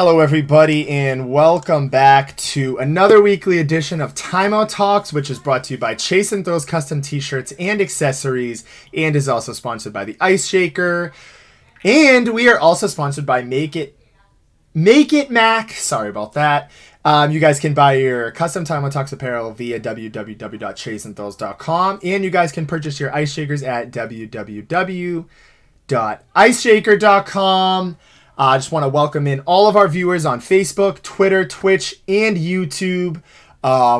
Hello, everybody, and welcome back to another weekly edition of Timeout Talks, which is brought to you by Chase and Throws Custom T-shirts and accessories, and is also sponsored by the Ice Shaker. And we are also sponsored by Make It Mac. Sorry about that. You guys can buy your custom Timeout Talks apparel via www.chaseandthrows.com, and you guys can purchase your Ice Shakers at www.iceshaker.com. I just want to welcome in all of our viewers on Facebook, Twitter, Twitch, and YouTube.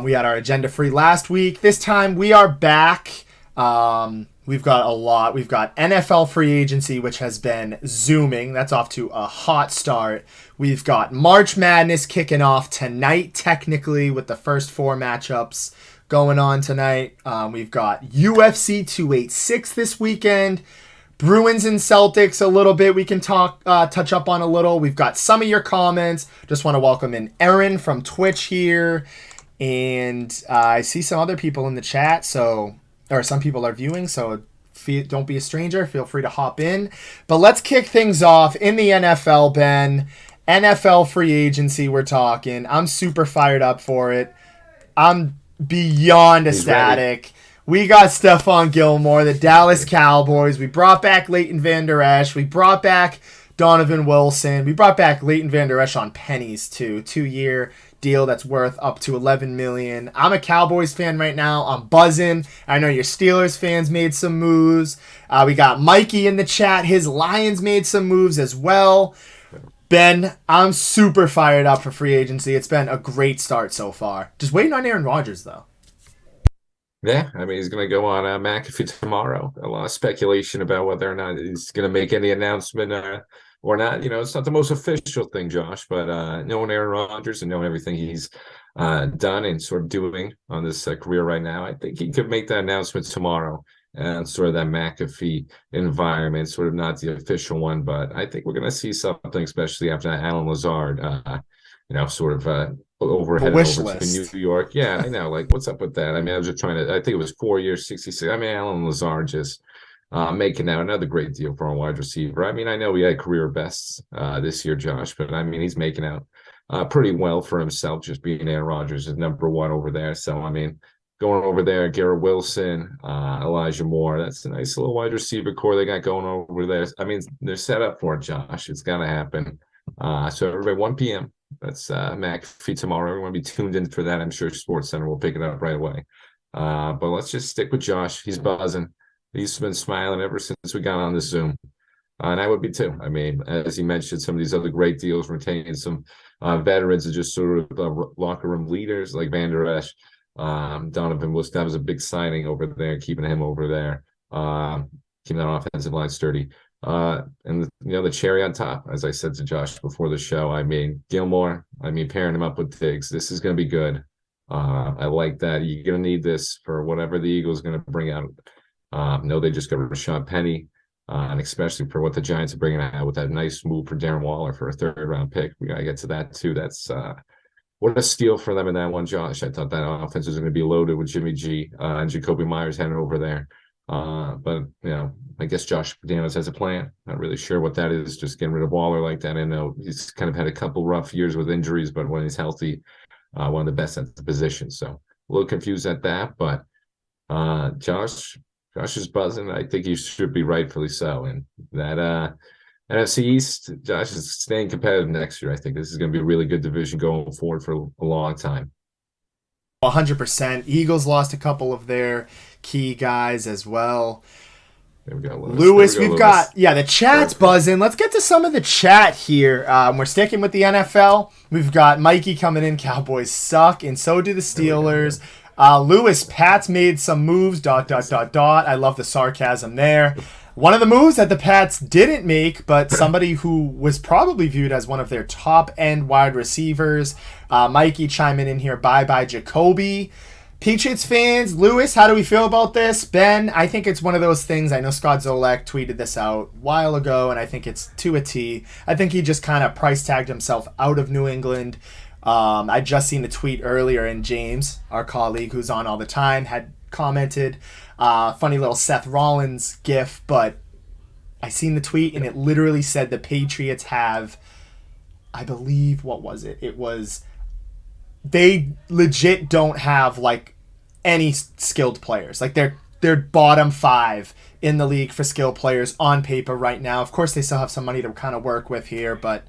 We had our agenda free last week. This time we are back. We've got a lot. We've got NFL free agency, which has been zooming. That's off to a hot start. We've got March Madness kicking off tonight, technically, with the first four matchups going on tonight. We've got UFC 286 this weekend. Bruins and Celtics a little bit we can touch up on a little. We've got some of your comments. Just want to welcome in Aaron from Twitch here. And I see some other people in the chat, or some people are viewing, so don't be a stranger. Feel free to hop in. But let's kick things off in the NFL, Ben. NFL free agency we're talking. I'm super fired up for it. I'm beyond ecstatic. We got Stephon Gilmore, the Dallas Cowboys. We brought back Leighton Vander Esch. We brought back Donovan Wilson. We brought back Leighton Vander Esch on pennies, too. 2-year deal that's worth up to $11 million. I'm a Cowboys fan right now. I'm buzzing. I know your Steelers fans made some moves. We got Mikey in the chat. His Lions made some moves as well. Ben, I'm super fired up for free agency. It's been a great start so far. Just waiting on Aaron Rodgers, though. Yeah, I mean, he's going to go on McAfee tomorrow. A lot of speculation about whether or not he's going to make any announcement or not. You know, it's not the most official thing, Josh, but knowing Aaron Rodgers and knowing everything he's done and sort of doing on this career right now, I think he could make that announcement tomorrow. And sort of that McAfee environment, sort of not the official one, but I think we're going to see something, especially after Alan Lazard, sort of overhead over to New York. Yeah, I know. Like, what's up with that? I mean, I was just I think it was 4 years, 66. I mean, Alan Lazard just making out another great deal for a wide receiver. I mean, I know he had career bests this year, Josh, but I mean, he's making out pretty well for himself, just being Aaron Rodgers is number one over there. So, I mean, going over there, Garrett Wilson, Elijah Moore, that's a nice little wide receiver core they got going over there. I mean, they're set up for it, Josh. It's got to happen. So everybody, 1 p.m. That's McAfee tomorrow. Everyone will be tuned in for that. I'm sure SportsCenter will pick it up right away. But let's just stick with Josh. He's buzzing. He's been smiling ever since we got on the Zoom. And I would be too. I mean, as he mentioned, some of these other great deals, retaining some veterans and just sort of locker room leaders like Vander Esch. Donovan Wilson, that was a big signing over there, keeping him over there, keeping that offensive line sturdy. And the cherry on top, as I said to Josh before the show, I mean, Gilmore, pairing him up with Diggs, this is going to be good. I like that. You're going to need this for whatever the Eagles are going to bring out. No, they just got Rashad Penny, and especially for what the Giants are bringing out with that nice move for Darren Waller for a third-round pick. We got to get to that, too. That's what a steal for them in that one, Josh. I thought that offense was going to be loaded with Jimmy G and Jacoby Myers heading over there. But, I guess Josh McDaniels has a plan. Not really sure what that is, just getting rid of Waller like that. I know he's kind of had a couple rough years with injuries, but when he's healthy, one of the best at the position. So a little confused at that, but Josh is buzzing. I think he should be rightfully so. And that NFC East, Josh is staying competitive next year. I think this is going to be a really good division going forward for a long time. 100%. Eagles lost a couple of their key guys as well. There we go, Lewis. We've got the chat's buzzing. Let's get to some of the chat here. We're sticking with the NFL. We've got Mikey coming in. Cowboys suck, and so do the Steelers. Lewis, Pats made some moves. ... I love the sarcasm there. One of the moves that the Pats didn't make, but somebody who was probably viewed as one of their top-end wide receivers. Mikey chiming in here. Bye-bye, Jacoby. Patriots fans, Lewis, how do we feel about this? Ben, I think it's one of those things. I know Scott Zolak tweeted this out a while ago, and I think it's to a T. I think he just kind of price tagged himself out of New England. I just seen the tweet earlier, and James, our colleague who's on all the time, had commented. Funny little Seth Rollins gif, but I seen the tweet, and it literally said the Patriots have I believe, what was it? It was, they legit don't have like any skilled players. Like they're bottom 5 in the league for skilled players on paper right now. Of course, they still have some money to kind of work with here, but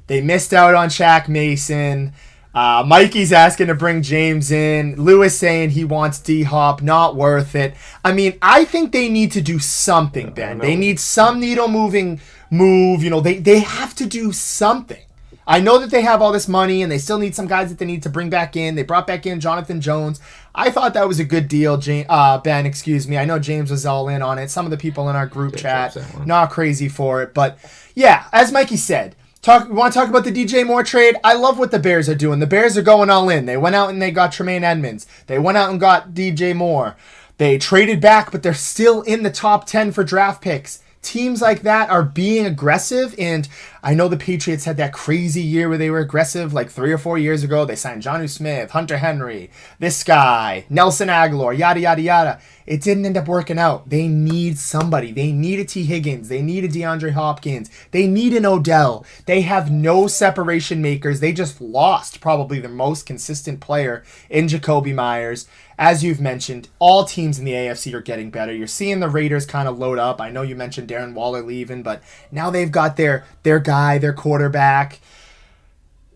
they missed out on Shaq Mason. Mikey's asking to bring James in. Lewis saying he wants D-Hop. Not worth it. I mean, I think they need to do something, Ben. They need some needle-moving move. You know, they have to do something. I know that they have all this money, and they still need some guys that they need to bring back in. They brought back in Jonathan Jones. I thought that was a good deal, Ben, excuse me. I know James was all in on it. Some of the people in our group chat, not crazy for it. But, yeah, as Mikey said, we want to talk about the DJ Moore trade? I love what the Bears are doing. The Bears are going all in. They went out and they got Tremaine Edmonds. They went out and got DJ Moore. They traded back, but they're still in the top 10 for draft picks. Teams like that are being aggressive, and I know the Patriots had that crazy year where they were aggressive like 3 or 4 years ago. They signed Jonnu Smith, Hunter Henry, this guy, Nelson Aguilar, yada, yada, yada. It didn't end up working out. They need somebody. They need a T. Higgins. They need a DeAndre Hopkins. They need an Odell. They have no separation makers. They just lost probably the most consistent player in Jacoby Myers. As you've mentioned, all teams in the AFC are getting better. You're seeing the Raiders kind of load up. I know you mentioned Darren Waller leaving, but now they've got their guy, their quarterback.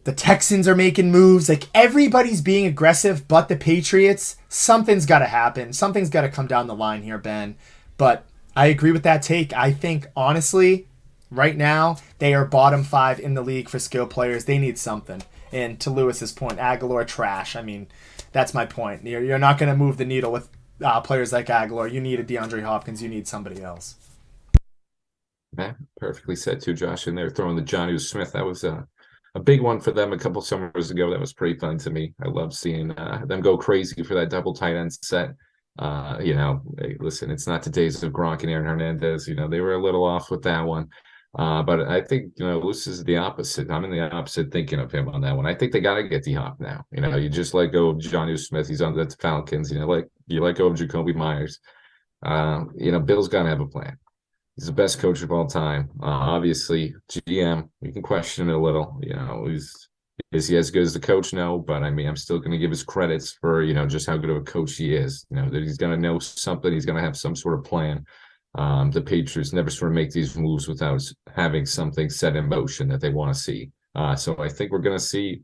The Texans are making moves. Like, everybody's being aggressive, but the Patriots, something's got to happen. Something's got to come down the line here, Ben. But I agree with that take. I think, honestly, right now, they are bottom 5 in the league for skill players. They need something. And to Lewis's point, Aguilar trash. I mean, that's my point. You're not going to move the needle with players like Aguilar. You need a DeAndre Hopkins. You need somebody else. Yeah, perfectly said too, Josh. And they're throwing the Jonnu Smith. That was a big one for them a couple summers ago. That was pretty fun to me. I love seeing them go crazy for that double tight end set. You know, hey, listen, it's not the days of Gronk and Aaron Hernandez. You know, they were a little off with that one. But I think, you know, this is the opposite. I'm in the opposite thinking of him on that one. I think they got to get D-Hop now. You know, you just let go of Jonnu Smith. He's on the Falcons. You know, you let go of Jacoby Myers. You know, Bill's got to have a plan. He's the best coach of all time. Obviously, GM, you can question it a little. You know, is he as good as the coach? No, but I mean, I'm still going to give his credits for, you know, just how good of a coach he is. You know, that he's going to know something. He's going to have some sort of plan. The Patriots never sort of make these moves without having something set in motion that they want to see. So I think we're going to see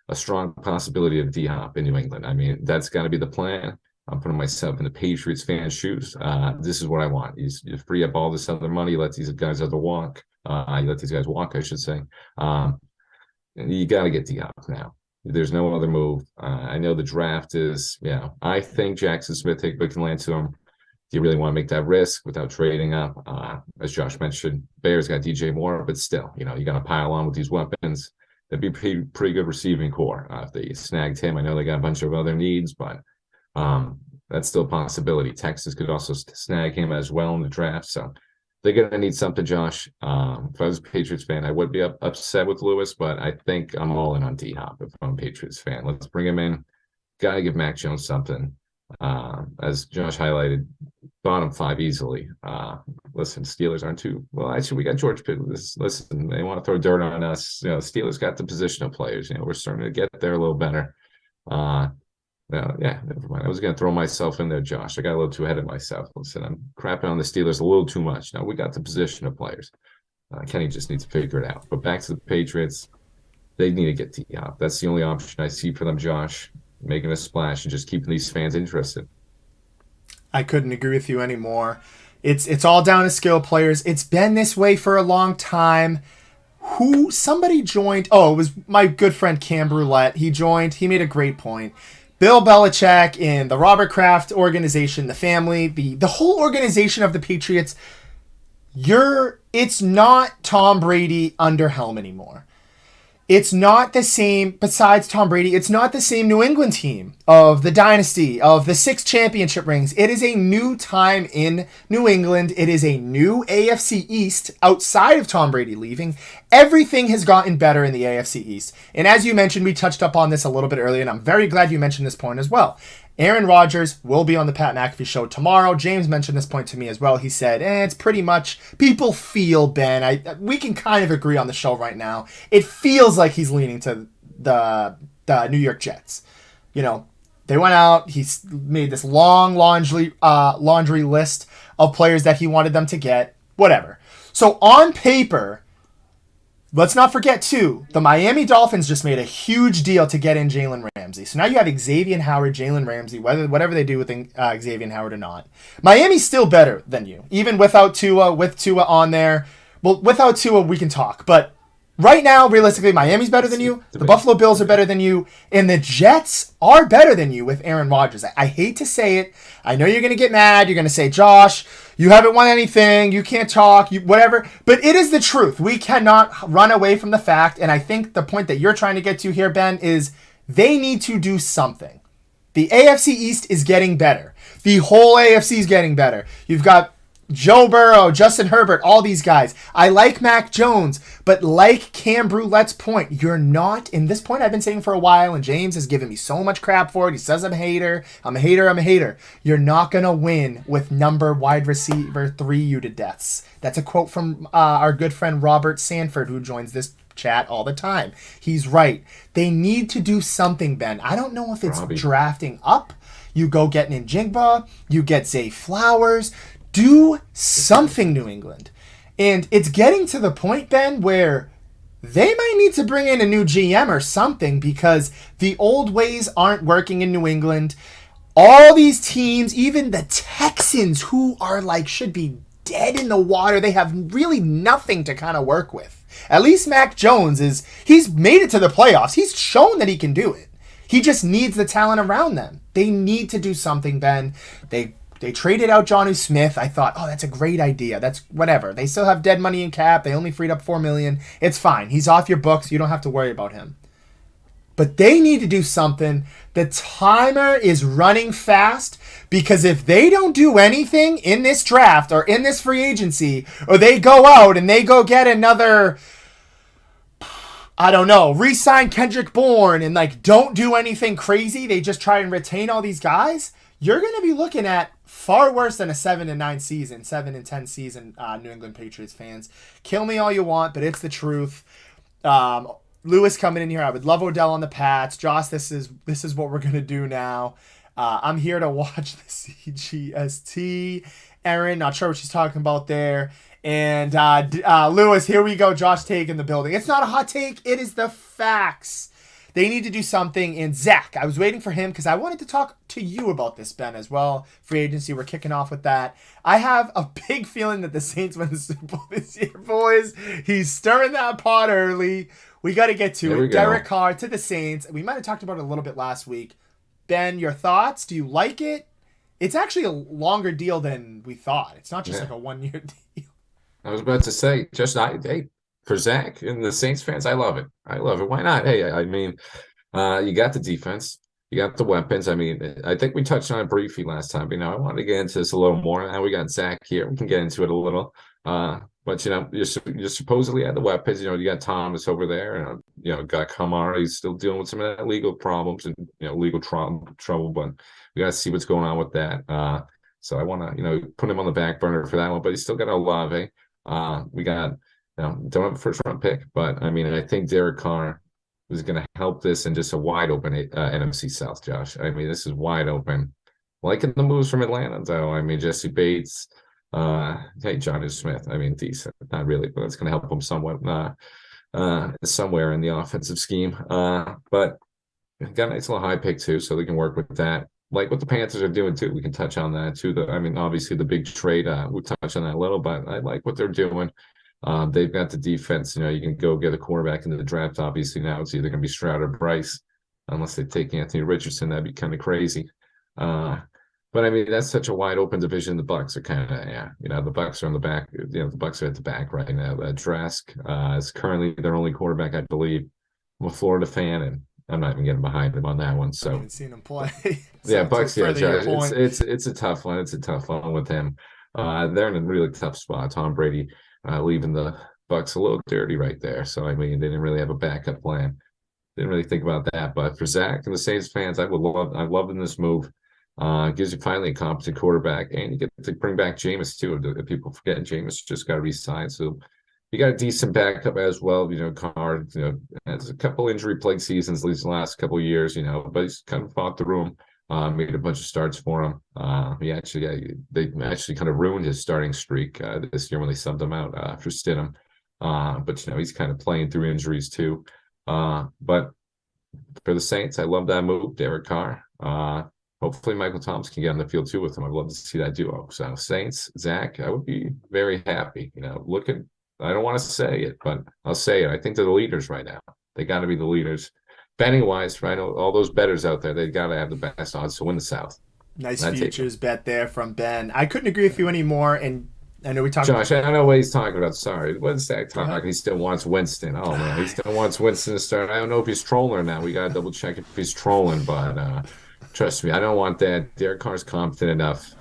a strong possibility of D-Hop in New England. I mean, that's got to be the plan. I'm putting myself in the Patriots fans' shoes. This is what I want. You free up all this other money, let these guys walk. You let these guys walk, I should say. And you got to get D-Hop now. There's no other move. I know the draft is, I think Jackson Smith-Higby can land to him. Do you really want to make that risk without trading up? As Josh mentioned, Bears got DJ Moore, but still, you know, you got to pile on with these weapons. That'd be pretty good receiving core if they snagged him. I know they got a bunch of other needs, but that's still a possibility. Texas could also snag him as well in the draft. So they're going to need something, Josh. If I was a Patriots fan, I would be upset with Lewis, but I think I'm all in on D-Hop if I'm a Patriots fan. Let's bring him in. Got to give Mac Jones something. As Josh highlighted, bottom 5 easily. Listen, Steelers aren't too well. Actually, we got George Pitt. Listen, they want to throw dirt on us. You know, Steelers got the positional players. You know, we're starting to get there a little better. Never mind. I was going to throw myself in there, Josh. I got a little too ahead of myself. Listen, I'm crapping on the Steelers a little too much. Now we got the positional players. Kenny just needs to figure it out. But back to the Patriots, they need to get D-Hop. That's the only option I see for them, Josh. Making a splash and just keeping these fans interested. I couldn't agree with you anymore. It's all down to skill players. It's been this way for a long time. Somebody joined. Oh, it was my good friend Cam Brulette. He joined. He made a great point. Bill Belichick and the Robert Kraft organization, the family, the whole organization of the Patriots. It's not Tom Brady under helm anymore. It's not the same, besides Tom Brady, it's not the same New England team of the dynasty, of the 6 championship rings. It is a new time in New England. It is a new AFC East outside of Tom Brady leaving. Everything has gotten better in the AFC East. And as you mentioned, we touched up on this a little bit earlier, and I'm very glad you mentioned this point as well. Aaron Rodgers will be on the Pat McAfee show tomorrow. James mentioned this point to me as well. He said, it's pretty much people feel, Ben. We can kind of agree on the show right now. It feels like he's leaning to the New York Jets. You know, they went out. He's made this long laundry list of players that he wanted them to get. Whatever. So on paper, let's not forget, too, the Miami Dolphins just made a huge deal to get in Jalen Ramsey. So now you have Xavier Howard, Jalen Ramsey, whatever they do with Xavier Howard or not. Miami's still better than you, even without Tua, with Tua on there. Well, without Tua, we can talk. But right now, realistically, Miami's better than you. The Buffalo Bills are better than you. And the Jets are better than you with Aaron Rodgers. I hate to say it. I know you're going to get mad. You're going to say, Josh, you haven't won anything. You can't talk. Whatever. But it is the truth. We cannot run away from the fact. And I think the point that you're trying to get to here, Ben, is they need to do something. The AFC East is getting better. The whole AFC is getting better. You've got Joe Burrow, Justin Herbert, all these guys. I like Mac Jones, but like Cam Broulette's point, you're not, in this point I've been saying for a while, and James has given me so much crap for it. He says I'm a hater. I'm a hater. You're not going to win with number wide receiver 3 you to deaths. That's a quote from our good friend Robert Sanford, who joins this chat all the time. He's right. They need to do something, Ben. I don't know if it's drafting up. You go get Njigba. You get Zay Flowers. Do something, New England. And it's getting to the point, Ben, where they might need to bring in a new GM or something because the old ways aren't working in New England. All these teams, even the Texans, who are should be dead in the water, they have really nothing to kind of work with. At least Mac Jones he's made it to the playoffs. He's shown that he can do it. He just needs the talent around them. They need to do something, Ben. They traded out Jonnu Smith. I thought, that's a great idea. That's whatever. They still have dead money in cap. They only freed up $4 million. It's fine. He's off your books. You don't have to worry about him. But they need to do something. The timer is running fast because if they don't do anything in this draft or in this free agency, or they go out and they go get another, I don't know, re-sign Kendrick Bourne and don't do anything crazy, they just try and retain all these guys, you're going to be looking at far worse than a 7-10 season, New England Patriots fans. Kill me all you want, but it's the truth. Lewis coming in here. I would love Odell on the Pats. Josh, this is what we're going to do now. I'm here to watch the CGST. Erin, not sure what she's talking about there. And Lewis, here we go. Josh Take in the building. It's not a hot take. It is the facts. They need to do something. And Zach, I was waiting for him because I wanted to talk to you about this, Ben, as well. Free agency, we're kicking off with that. I have a big feeling that the Saints win the Super Bowl this year, boys. He's stirring that pot early. We got to get to it. Derek Carr to the Saints. We might have talked about it a little bit last week. Ben, your thoughts? Do you like it? It's actually a longer deal than we thought. It's not just a 1-year deal. I was about to say, hey, for Zach and the Saints fans, I love it. Why not? Hey, I mean, you got the defense, you got the weapons. I mean, I think we touched on it briefly last time. I wanted to get into this a little more. Now we got Zach here. We can get into it a little. But you supposedly had the weapons. You got Thomas over there, and got Kamara. He's still dealing with some of that legal problems and legal trouble. But we got to see what's going on with that. So I want to put him on the back burner for that one. But he's still got Olave. We got. Don't have a first round pick, but I mean, I think Derek Carr is going to help this in just a wide open NFC South, Josh. I mean, this is wide open. Liking the moves from Atlanta, though. I mean, Jesse Bates, hey, Jonnu Smith. I mean, decent, not really, but it's going to help him somewhat, somewhere in the offensive scheme. But got a nice little high pick too, so they can work with that. Like what the Panthers are doing too. We can touch on that too. Obviously the big trade. We'll touch on that a little, but I like what they're doing. They've got the defense. You can go get a quarterback in the draft. Obviously, now it's either going to be Stroud or Bryce, unless they take Anthony Richardson. That'd be kind of crazy. But I mean, that's such a wide open division. The Bucs are kind of, the Bucs are on the back. The Bucs are at the back right now. Trask is currently their only quarterback, I believe. I'm a Florida fan, and I'm not even getting behind him on that one. So I haven't seen him play. Yeah, Bucs. Yeah, it's a tough one. It's a tough one with him. They're in a really tough spot. Tom Brady. Leaving the Bucs a little dirty right there. So, I mean, they didn't really have a backup plan. Didn't really think about that. But for Zach and the Saints fans, I'm loving this move. Gives you finally a competent quarterback, and you get to bring back Jameis too. If people forget, Jameis just got re-signed, so you got a decent backup as well. Carr, has a couple injury-plagued seasons these last couple of years, but he's kind of fought through them. Made a bunch of starts for him. They actually kind of ruined his starting streak this year when they subbed him out for Stidham. But he's kind of playing through injuries too. But for the Saints, I love that move, Derek Carr. Hopefully Michael Thomas can get on the field too with him. I'd love to see that duo. So Saints, Zach, I would be very happy. I don't want to say it, but I'll say it. I think they're the leaders right now. They got to be the leaders. Betting wise, right? All those bettors out there, they got to have the best odds to win the South. Nice futures bet there from Ben. I couldn't agree with you anymore. And I know we talked. Josh, I don't know what he's talking about. Sorry. What's that Go ahead. talking? He still wants Winston. Oh, man. He still wants Winston to start. I don't know if he's trolling now. We got to double check if he's trolling, but trust me, I don't want that. Derek Carr's competent enough.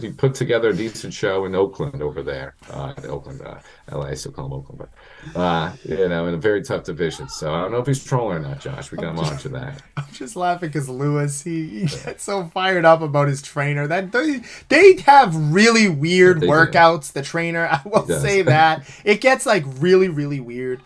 He put together a decent show in Oakland over there. Oakland, LA, I still call him Oakland, but in a very tough division. So I don't know if he's trolling or not, Josh. We got to monitor that. I'm just laughing because Lewis, he gets so fired up about his trainer. That they have really weird workouts. The trainer, I will say that it gets like really, really weird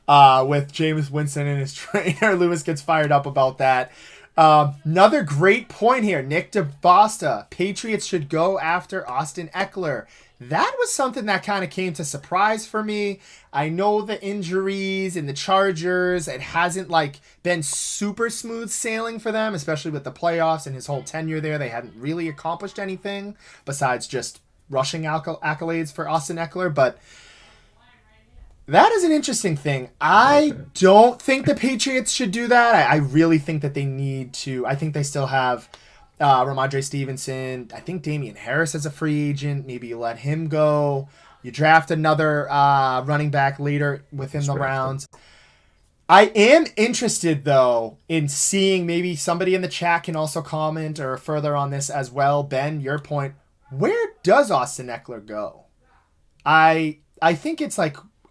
with Jameis Winston and his trainer. Lewis gets fired up about that. Another great point here. Nick DeBosta. Patriots should go after Austin Eckler. That was something that kind of came to surprise for me. I know the injuries and the Chargers, it hasn't been super smooth sailing for them, especially with the playoffs and his whole tenure there. They hadn't really accomplished anything besides just rushing accolades for Austin Eckler, but that is an interesting thing. I don't think the Patriots should do that. I really think that they need to. I think they still have Ramondre Stevenson. I think Damian Harris is a free agent. Maybe you let him go. You draft another running back later within the rounds. I am interested, though, in seeing maybe somebody in the chat can also comment or further on this as well. Ben, your point. Where does Austin Eckler go? I think it's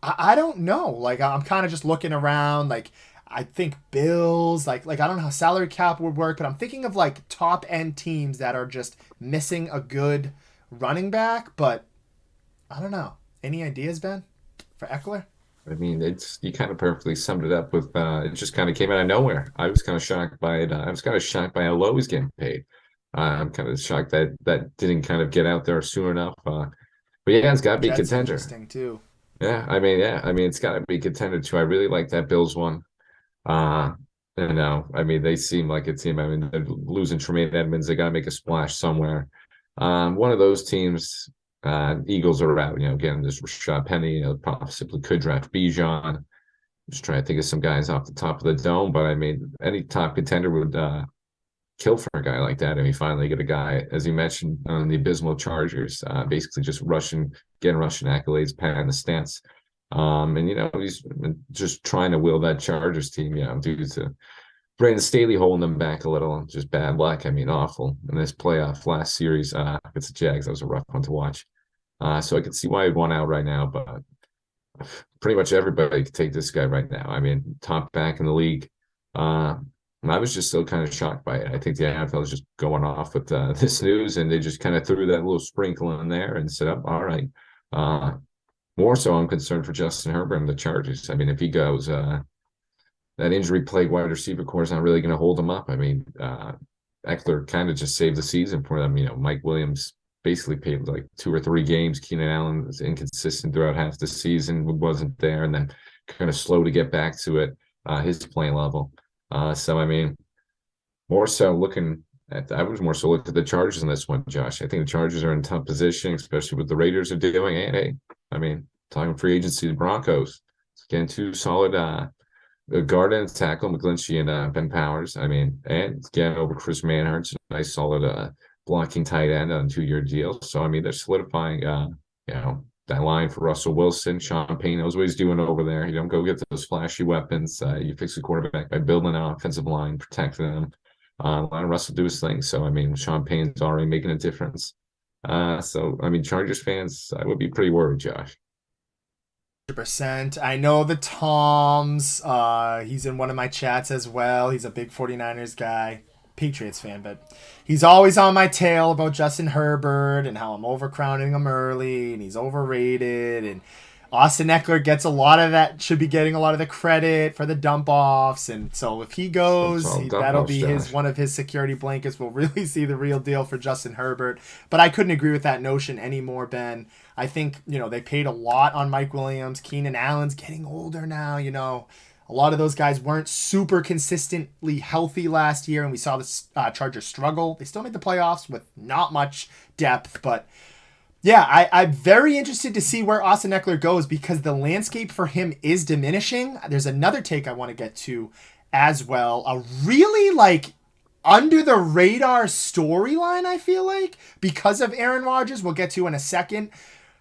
I don't know. I'm kind of just looking around. I think Bills. I don't know how salary cap would work, but I'm thinking of top end teams that are just missing a good running back. But I don't know. Any ideas, Ben, for Eckler? I mean, you kind of perfectly summed it up with it just kind of came out of nowhere. I was kind of shocked by it. I was kind of shocked by how low he's getting paid. I'm kind of shocked that didn't kind of get out there soon enough. But yeah, it's got to be a contender. Interesting too. Yeah, I mean, it's got to be contender too. I really like that Bills one. I mean, they seem like a team. I mean, they're losing Tremaine Edmonds. They got to make a splash somewhere. One of those teams, Eagles are out. Again, there's Rashad Penny. Possibly could draft Bijan. Just trying to think of some guys off the top of the dome, but I mean, any top contender would kill for a guy like that. And we finally get a guy, as you mentioned, on the abysmal Chargers, basically just getting rushing accolades, patting the stance. And he's just trying to will that Chargers team, due to Brandon Staley holding them back a little. Just bad luck. I mean, awful. In this playoff last series against the Jags, that was a rough one to watch. So I can see why he'd want out right now, but pretty much everybody could take this guy right now. I mean, top back in the league. I was just still kind of shocked by it. I think the NFL is just going off with this news, and they just kind of threw that little sprinkle in there and said, all right. More so, I'm concerned for Justin Herbert and the Chargers. I mean, if he goes, that injury-plagued wide receiver core is not really going to hold him up. I mean, Eckler kind of just saved the season for them. Mike Williams basically played 2 or 3 games. Keenan Allen was inconsistent throughout half the season, wasn't there, and then kind of slow to get back to it, his playing level. So, I mean, I was more so looking at the Chargers in this one, Josh. I think the Chargers are in tough position, especially what the Raiders are doing. And hey, I mean, talking free agency, the Broncos, getting 2 solid guard and tackle, McGlinchey and Ben Powers. I mean, and getting over Chris Manhurst, nice solid blocking tight end on a 2-year deal. So, I mean, they're solidifying, that line for Russell Wilson. Sean Payne knows what he's doing over there. You don't go get those flashy weapons. You fix the quarterback by building an offensive line, protecting them. Letting Russell do his thing. So, I mean, Sean Payne's already making a difference. So, I mean, Chargers fans, I would be pretty worried, Josh. 100%. I know the Toms. He's in one of my chats as well. He's a big 49ers guy. Patriots fan, but he's always on my tail about Justin Herbert and how I'm overcrowning him early and he's overrated. And Austin Eckler gets a lot of that, should be getting a lot of the credit for the dump offs. And so if he goes, that'll be one of his security blankets. We'll really see the real deal for Justin Herbert. But I couldn't agree with that notion anymore, Ben. I think, they paid a lot on Mike Williams. Keenan Allen's getting older now, A lot of those guys weren't super consistently healthy last year, and we saw the Chargers struggle. They still made the playoffs with not much depth, but yeah, I'm very interested to see where Austin Eckler goes because the landscape for him is diminishing. There's another take I want to get to as well. A really under the radar storyline, I feel like, because of Aaron Rodgers, we'll get to in a second.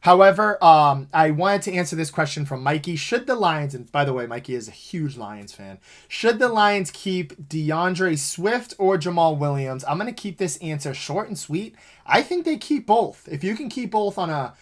However, I wanted to answer this question from Mikey. Should the Lions, and by the way, Mikey is a huge Lions fan, should the Lions keep DeAndre Swift or Jamal Williams? I'm going to keep this answer short and sweet. I think they keep both. If you can keep both on a,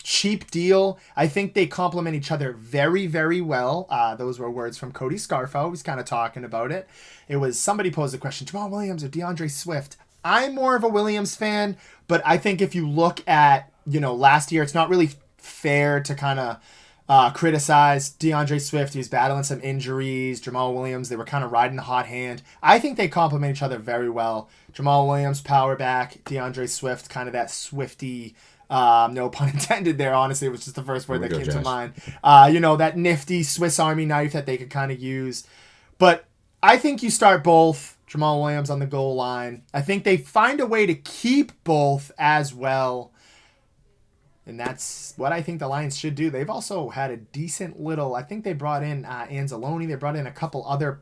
cheap deal, I think they complement each other very, very well. Those were words from Cody Scarfo. He's kind of talking about it. It was somebody posed the question, Jamal Williams or DeAndre Swift? I'm more of a Williams fan, but I think if you look at last year, it's not really fair to kind of criticize DeAndre Swift. He was battling some injuries. Jamal Williams, they were kind of riding the hot hand. I think they complement each other very well. Jamal Williams, power back. DeAndre Swift, kind of that Swifty, no pun intended there, honestly. It was just the first word that came to mind. That nifty Swiss Army knife that they could kind of use. But I think you start both. Jamal Williams on the goal line. I think they find a way to keep both as well. And that's what I think the Lions should do. They've also had a decent little, I think they brought in Anzalone. They brought in a couple other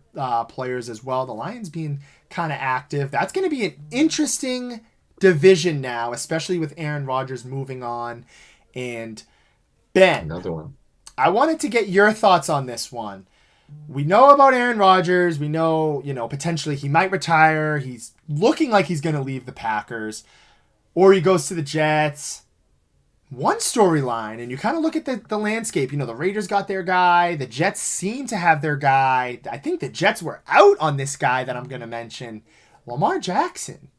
players as well. The Lions being kind of active. That's going to be an interesting division now, especially with Aaron Rodgers moving on. And Ben, another one. I wanted to get your thoughts on this one. We know about Aaron Rodgers. We know, potentially he might retire. He's looking like he's going to leave the Packers. Or he goes to the Jets. One storyline, and you kind of look at the landscape. The Raiders got their guy. The Jets seem to have their guy. I think the Jets were out on this guy that I'm going to mention. Lamar Jackson.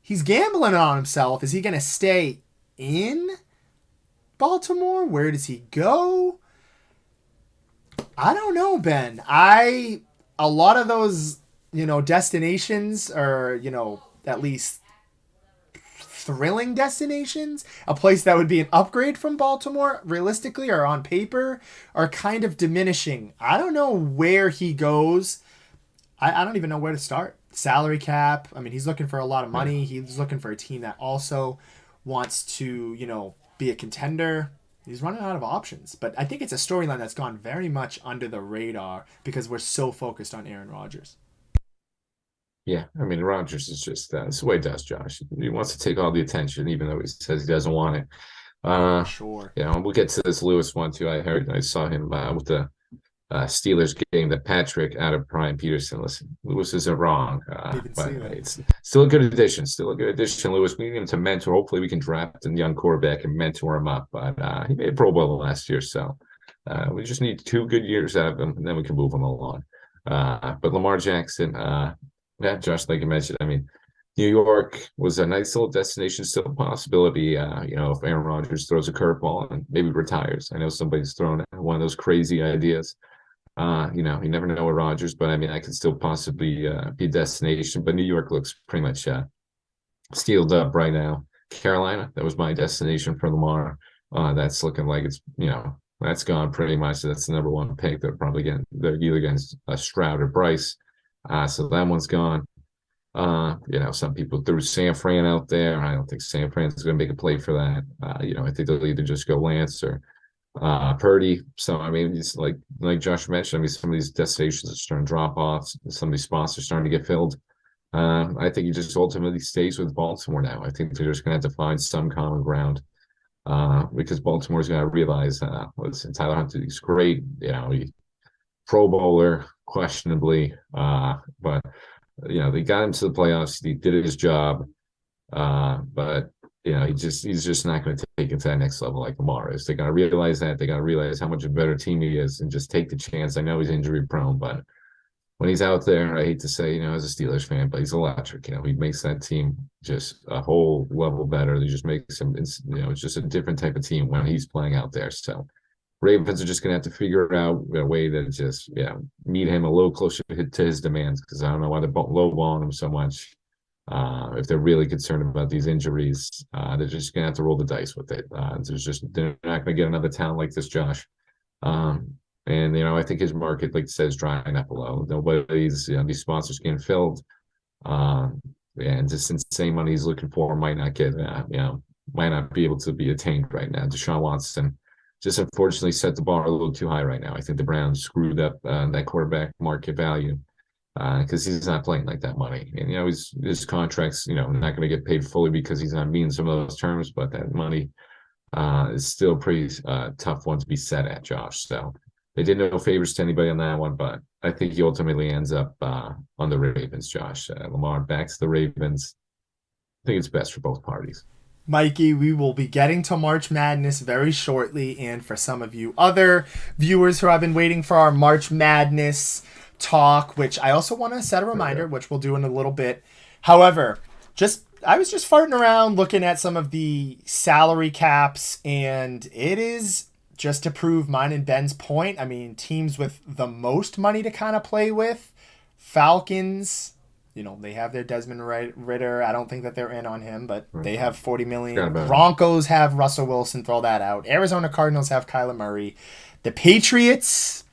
He's gambling on himself. Is he going to stay in Baltimore? Where does he go? I don't know, Ben. A lot of those, destinations are, at least thrilling destinations, a place that would be an upgrade from Baltimore, realistically or on paper, are kind of diminishing. I don't know where he goes. I don't even know where to start. Salary cap. I mean, he's looking for a lot of money. He's looking for a team that also wants to, be a contender. He's running out of options. But I think it's a storyline that's gone very much under the radar because we're so focused on Aaron Rodgers. Yeah, I mean, Rodgers is just it's the way he does, Josh. He wants to take all the attention, even though he says he doesn't want it. Sure. Yeah, we'll get to this Lewis one too. I saw him with the Steelers game that Patrick out of Brian Peterson. Listen, Lewis isn't wrong, but it's still a good addition. Still a good addition, Lewis. We need him to mentor. Hopefully, we can draft a young quarterback and mentor him up. But he made a Pro Bowl last year, so we just need 2 good years out of him, and then we can move him along. But Lamar Jackson. Yeah, Josh, like you mentioned, I mean, New York was a nice little destination, still a possibility. If Aaron Rodgers throws a curveball and maybe retires. I know somebody's thrown one of those crazy ideas. You never know with Rodgers, but I mean, I could still possibly be a destination. But New York looks pretty much steeled up right now. Carolina, that was my destination for Lamar. That's looking like it's, that's gone pretty much. That's the number one pick. They're either against Stroud or Bryce. So that one's gone. Some people threw San Fran out there. I don't think San Fran's going to make a play for that. I think they'll either just go Lance or Purdy. So, I mean, it's like Josh mentioned, I mean, some of these destinations are starting to drop off. Some of these spots are starting to get filled. I think he just ultimately stays with Baltimore now. I think they're just going to have to find some common ground because Baltimore's going to realize, listen, Tyler Huntley is great. He Pro Bowler, questionably, but they got him to the playoffs. He did his job, but he's just not going to take it to that next level like Lamar is. They got to realize that. They got to realize how much a better team he is, and just take the chance. I know he's injury prone, but when he's out there, I hate to say, as a Steelers fan, but he's electric. He makes that team just a whole level better. He just makes him, it's just a different type of team when he's playing out there. So Ravens are just going to have to figure out a way to just, meet him a little closer to his demands, because I don't know why they're lowballing him so much. If they're really concerned about these injuries, they're just going to have to roll the dice with it. They're not going to get another talent like this, Josh. Um, and I think his market, like I said, is drying up below. Nobody's, these sponsors getting filled. And just insane money he's looking for might not get, might not be able to be attained right now. Deshaun Watson just unfortunately set the bar a little too high right now. I think the Browns screwed up that quarterback market value because he's not playing like that money. And his contract's not going to get paid fully because he's not meeting some of those terms, but that money is still a pretty tough one to be set at, Josh. So they did no favors to anybody on that one, but I think he ultimately ends up on the Ravens, Josh. Lamar back to the Ravens. I think it's best for both parties. Mikey, we will be getting to March Madness very shortly. And for some of you other viewers who have been waiting for our March Madness talk, which I also want to set a reminder, which we'll do in a little bit. However, I was just farting around looking at some of the salary caps, and it is just to prove mine and Ben's point. I mean, teams with the most money to kind of play with, Falcons, they have their Desmond Ritter. I don't think that they're in on him, but they have 40 million. Broncos have Russell Wilson. Throw that out. Arizona Cardinals have Kyler Murray. The Patriots,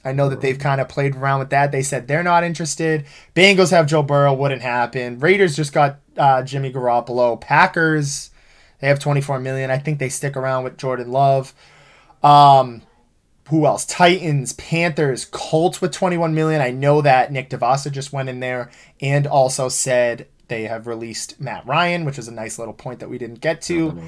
I know that they've kind of played around with that. They said they're not interested. Bengals have Joe Burrow. Wouldn't happen. Raiders just got Jimmy Garoppolo. Packers, they have 24 million. I think they stick around with Jordan Love. Who else? Titans, Panthers, Colts with 21 million. I know that Nick DeVasa just went in there and also said they have released Matt Ryan, which is a nice little point that we didn't get to.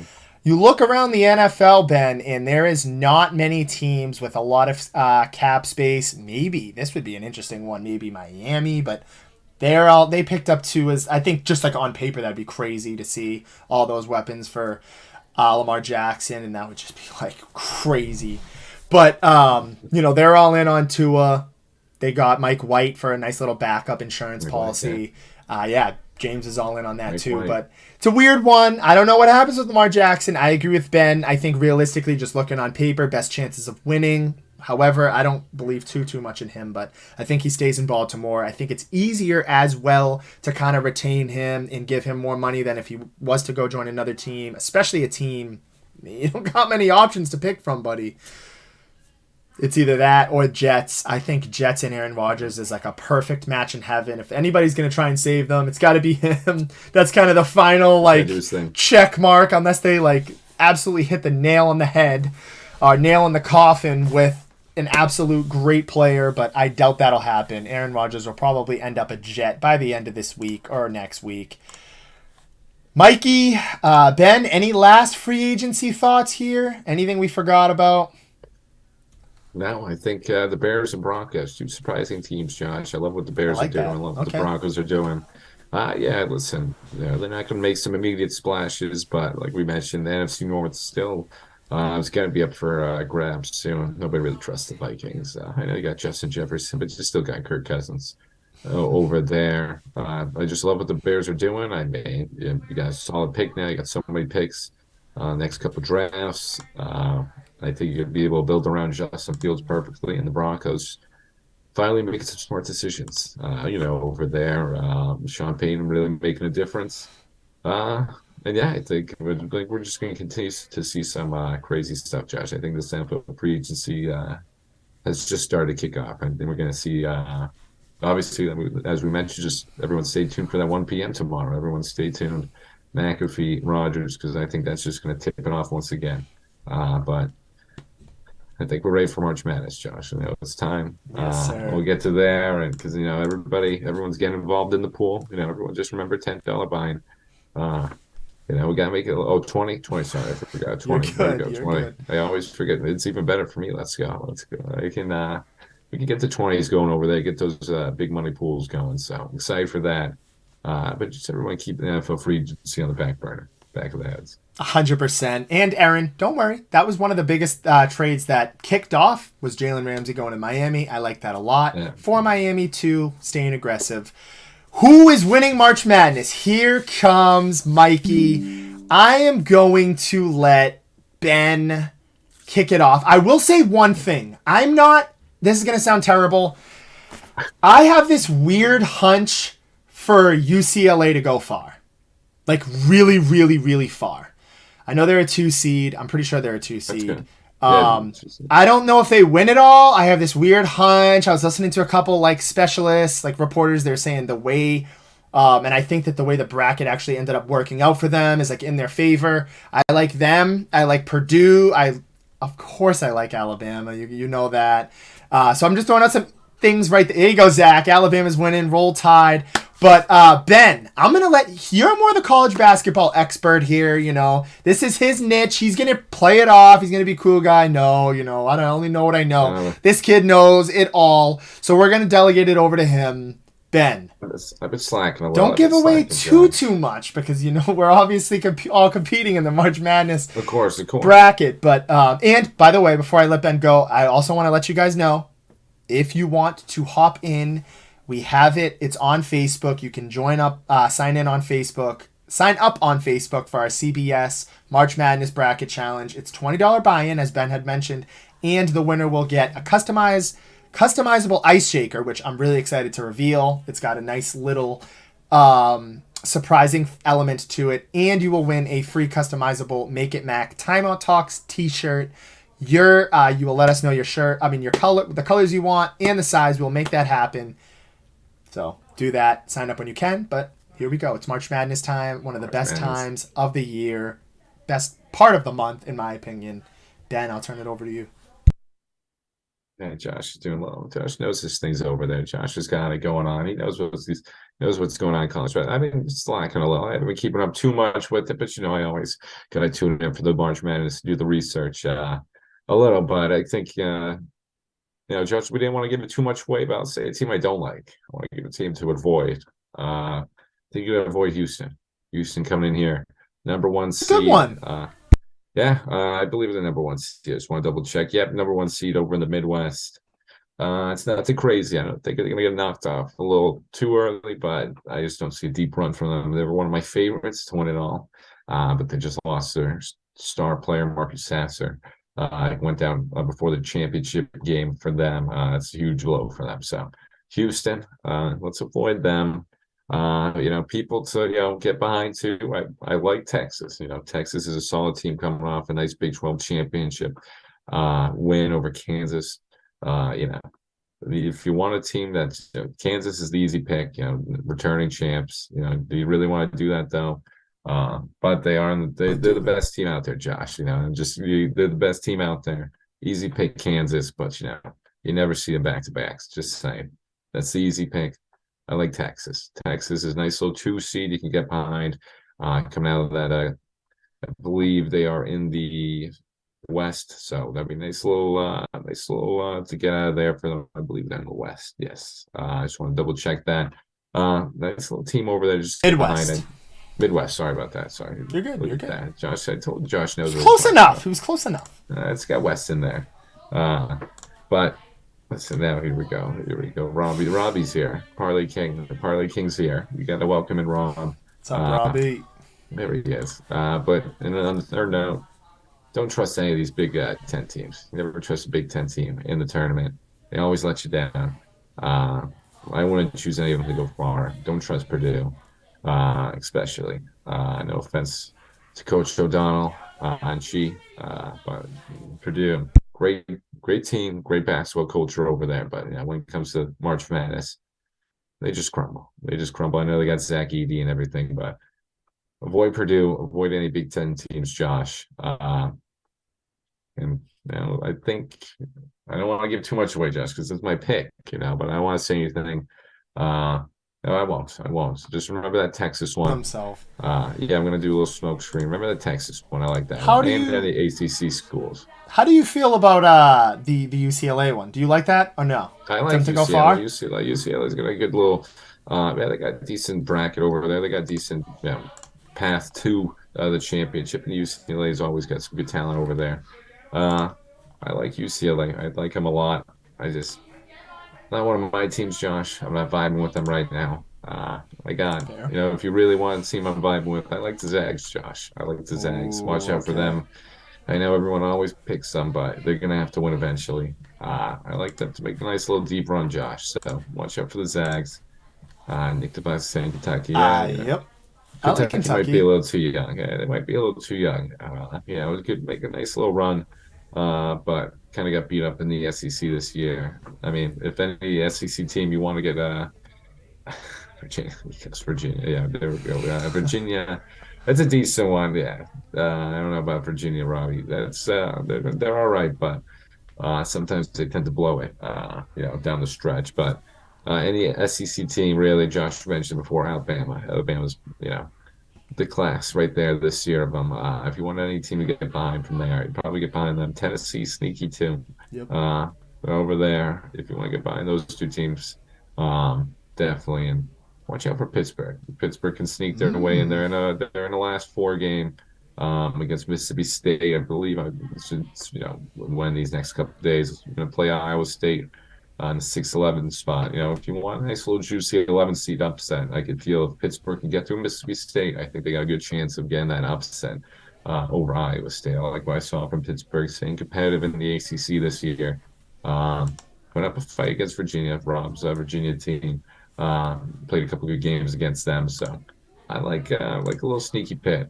You look around the NFL, Ben, and there is not many teams with a lot of cap space. Maybe this would be an interesting one. Maybe Miami, but they picked up two. As I think, just like on paper, that'd be crazy to see all those weapons for Lamar Jackson, and that would just be like crazy. But they're all in on Tua. They got Mike White for a nice little backup insurance policy. James is all in on that Mike too. White. But it's a weird one. I don't know what happens with Lamar Jackson. I agree with Ben. I think realistically, just looking on paper, best chances of winning. However, I don't believe too much in him, but I think he stays in Baltimore. I think it's easier as well to kind of retain him and give him more money than if he was to go join another team, especially a team. You don't got many options to pick from, buddy. It's either that or Jets. I think Jets and Aaron Rodgers is like a perfect match in heaven. If anybody's going to try and save them, it's got to be him. That's kind of the final check mark, unless they absolutely hit the nail on the head or nail in the coffin with an absolute great player, but I doubt that'll happen. Aaron Rodgers will probably end up a Jet by the end of this week or next week. Mikey, Ben, any last free agency thoughts here? Anything we forgot about? No, I think the Bears and Broncos, two surprising teams, Josh. I love what the Bears are doing. I love what the Broncos are doing. Listen, they're not going to make some immediate splashes, but like we mentioned, the NFC North still is going to be up for grabs soon. Nobody really trusts the Vikings. I know you got Justin Jefferson, but you still got Kirk Cousins over there. I just love what the Bears are doing. I mean, you got a solid pick now. You got so many picks. Next couple drafts. I think you'd be able to build around Justin Fields perfectly, and the Broncos finally making some smart decisions. Over there, Sean Payton really making a difference. I think we're just going to continue to see some crazy stuff, Josh. I think the NFL free agency has just started to kick off, and then we're going to see. Obviously, as we mentioned, just everyone stay tuned for that 1 p.m. tomorrow. Everyone stay tuned. McAfee, Rodgers, because I think that's just going to tip it off once again. But I think we're ready for March Madness, Josh. It's time. Yes, sir. We'll get to there, and because everyone's getting involved in the pool. Everyone just remember $10 buy-in. We gotta make it 20. Sorry, I forgot 20. There we go, 20. Good. I always forget. It's even better for me. Let's go. We can get the 20s going over there. Get those big money pools going. So excited for that. But just everyone keep the NFL free agency on the back burner. back of the heads. 100%. And Aaron, don't worry. That was one of the biggest trades that kicked off was Jalen Ramsey going to Miami. I like that a lot. Yeah. For Miami, too, staying aggressive. Who is winning March Madness? Here comes Mikey. I am going to let Ben kick it off. I will say one thing. This is going to sound terrible. I have this weird hunch for UCLA to go far. Like really, really, really far. I know they're a 2 seed. I'm pretty sure they're a 2 seed. I don't know if they win it all. I have this weird hunch. I was listening to a couple like specialists, like reporters. They're saying the way, and I think that the way the bracket actually ended up working out for them is like in their favor. I like them. I like Purdue. Of course, I like Alabama. You know that. So I'm just throwing out some things right there. There you go, Zach. Alabama's winning. Roll Tide. But Ben, I'm going to you're more the college basketball expert here, This is his niche. He's going to play it off. He's going to be a cool guy. No, I don't only know what I know. This kid knows it all. So we're going to delegate it over to him. Ben. I've been slacking a lot. Don't give away too much because, we're obviously all competing in the March Madness of course. bracket. But, and by the way, before I let Ben go, I also want to let you guys know, if you want to hop in, we have it. It's on Facebook. You can sign up on Facebook for our CBS March Madness Bracket Challenge. It's $20 buy-in, as Ben had mentioned, and the winner will get a customizable ice shaker, which I'm really excited to reveal. It's got a nice little surprising element to it, and you will win a free customizable Make It Mac Timeout Talks t-shirt. You will let us know your color, the colors you want, and the size. We'll make that happen. So do that. Sign up when you can. But here we go. It's March Madness time. One of the best times of the year. Best part of the month, in my opinion. Dan, I'll turn it over to you. Yeah, Josh is doing well. Josh knows his things over there. Josh has got it going on. He knows what's going on in college. But I've been slacking a little. I haven't been keeping up too much with it. But I always gotta tune in for the March Madness to do the research a little. But I think Josh, we didn't want to give it too much away about, say, a team I don't like. I want to give a team to avoid. I think you avoid Houston. Houston coming in here, number 1 seed. Good one. I believe it's the number 1 seed. I just want to double check. Yep, number 1 seed over in the Midwest. It's not too crazy. I don't think they're going to get knocked off a little too early, but I just don't see a deep run from them. They were one of my favorites to win it all, but they just lost their star player, Marcus Sasser. Went down before the championship game for them. It's a huge blow for them. So Houston, let's avoid them. People to get behind too. I like Texas. Texas is a solid team coming off a nice Big 12 championship win over Kansas. If you want a team that's Kansas is the easy pick. Returning champs. Do you really want to do that though? But they're the best team out there, Josh. They're the best team out there. Easy pick Kansas, but you never see them back to backs. Just saying, that's the easy pick. I like Texas. Texas is a nice little 2 seed you can get behind. Coming out of that, I believe they are in the West, so that'd be nice little to get out of there for them. I believe they're in the West. Yes, I just want to double check that. Nice little team over there, just Midwest. behind it. Midwest. Sorry about that. Sorry. You're good. Look at that. Josh, I told Josh knows. Close enough. It was close enough. It's got West in there. But listen, now here we go. Robbie's here. Parlay King. The Parlay King's here. You got to welcome in Rob. What's up, Robbie? There he is. But on the third note, don't trust any of these Big 10 teams. You never trust a Big 10 team in the tournament. They always let you down. I wouldn't choose any of them to go far. Don't trust Purdue, especially. No offense to Coach O'Donnell and she, but Purdue, great team, great basketball culture over there. But when it comes to March Madness, they just crumble. I know they got Zach Edey and everything, but avoid Purdue, avoid any Big 10 teams, Josh. And I think I don't want to give too much away, Josh, because it's my pick, but I don't want to say anything. No, I won't. Just remember that Texas one. Himself. I'm gonna do a little smoke screen. Remember the Texas one. I like that. And the ACC schools. How do you feel about the UCLA one? Do you like that or no? I like them to go far. UCLA's got a good little. They got decent bracket over there. They got decent path to the championship. And UCLA's always got some good talent over there. Uh, I like UCLA. I like them a lot. I just not one of my teams, Josh. I'm not vibing with them right now. I got, Fair. if you really want to see them I'm vibing with, I like the Zags, Josh. I like the Zags. Watch Ooh, out for okay. them. I know everyone always picks them, but they're gonna have to win eventually. I like them to make a nice little deep run, Josh. So watch out for the Zags. Nick DeBus saying Kentucky. Yeah, Yep. I like Kentucky might be a Kentucky. little too young. Yeah, they might be a little too young. It could make a nice little run, but kind of got beat up in the SEC this year. I mean, if any SEC team you want to get Virginia, yes, Virginia. Yeah, there we go. Virginia, that's a decent one. Yeah, I don't know about Virginia, Robbie. That's they're all right, but sometimes they tend to blow it, down the stretch. But any SEC team, really, Josh mentioned before, Alabama. Alabama's, the class right there this year of them. If you want any team to get behind from there, you probably get behind them. Tennessee, sneaky too. Yep. They're over there. If you want to get behind those two teams, definitely. And watch out for Pittsburgh. Pittsburgh can sneak their way in. Mm. They're in the last four game against Mississippi State. I believe I should, win these next couple of days. We're going to play Iowa State on the 6-11 spot. If you want a nice little juicy 11 seed upset, I could feel if Pittsburgh can get through Mississippi State, I think they got a good chance of getting that upset over Iowa State. I like what I saw from Pittsburgh, staying competitive in the ACC this year. Put up a fight against Virginia, Rob's Virginia team. Played a couple good games against them, so I like a little sneaky pit.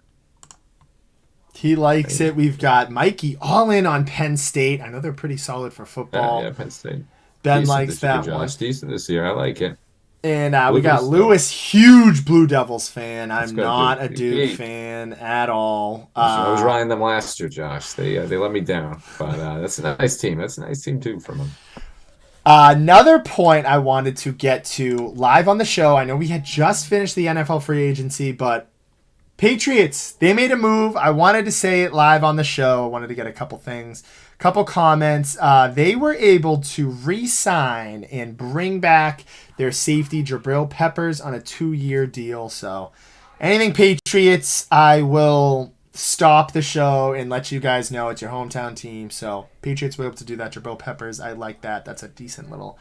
He likes it. We've got Mikey all in on Penn State. I know they're pretty solid for football. Yeah, Penn State. Ben Decent likes this year, that one. Josh. Decent this year. I like it. And we got Blues, though. Lewis, huge Blue Devils fan. Let's I'm go, not a Duke. Duke fan at all. I was riding them last year, Josh. They let me down, but that's a nice team. That's a nice team too from them. Another point I wanted to get to live on the show. I know we had just finished the NFL free agency, but Patriots, they made a move. I wanted to say it live on the show. I wanted to get a couple things, couple comments. They were able to re-sign and bring back their safety, Jabril Peppers, on a 2-year deal. So anything Patriots, I will stop the show and let you guys know it's your hometown team. So Patriots were able to do that. Jabril Peppers, I like that. That's a decent little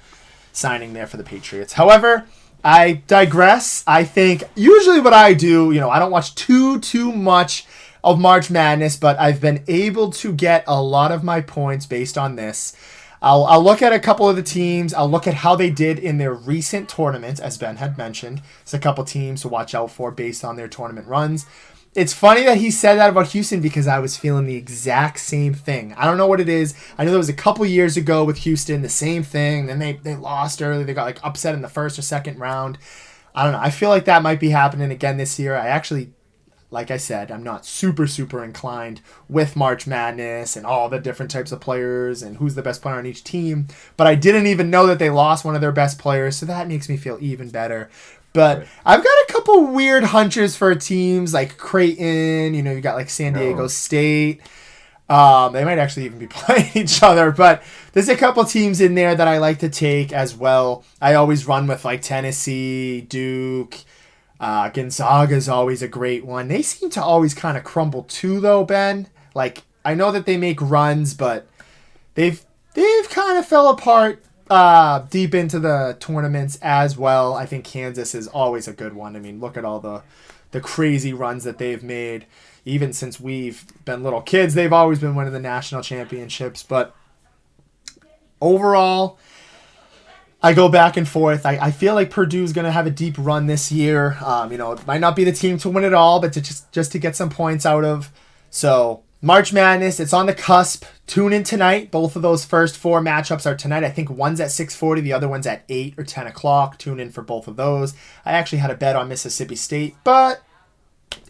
signing there for the Patriots. However, I digress. I think usually what I do, I don't watch too much of March Madness, but I've been able to get a lot of my points based on this. I'll look at a couple of the teams. I'll look at how they did in their recent tournaments, as Ben had mentioned. There's a couple teams to watch out for based on their tournament runs. It's funny that he said that about Houston because I was feeling the exact same thing. I don't know what it is. I know there was a couple years ago with Houston, the same thing. Then they lost early. They got upset in the first or second round. I don't know. I feel like that might be happening again this year. I actually, like I said, I'm not super inclined with March Madness and all the different types of players and who's the best player on each team. But I didn't even know that they lost one of their best players, so that makes me feel even better. But Right. I've got a couple weird hunches for teams like Creighton. You got like San Diego Oh, State. They might actually even be playing each other. But there's a couple teams in there that I like to take as well. I always run with like Tennessee, Duke. Gonzaga is always a great one. They seem to always kind of crumble too, though, Ben. Like, I know that they make runs, but they've kind of fell apart deep into the tournaments as well. I think Kansas is always a good one. I mean, look at all the crazy runs that they've made. Even since we've been little kids, they've always been winning the national championships. But overall, I go back and forth. I feel like Purdue's going to have a deep run this year. It might not be the team to win it all, but to just to get some points out of. So March Madness, it's on the cusp. Tune in tonight. Both of those first 4 matchups are tonight. I think one's at 6:40, the other one's at 8 or 10 o'clock. Tune in for both of those. I actually had a bet on Mississippi State, but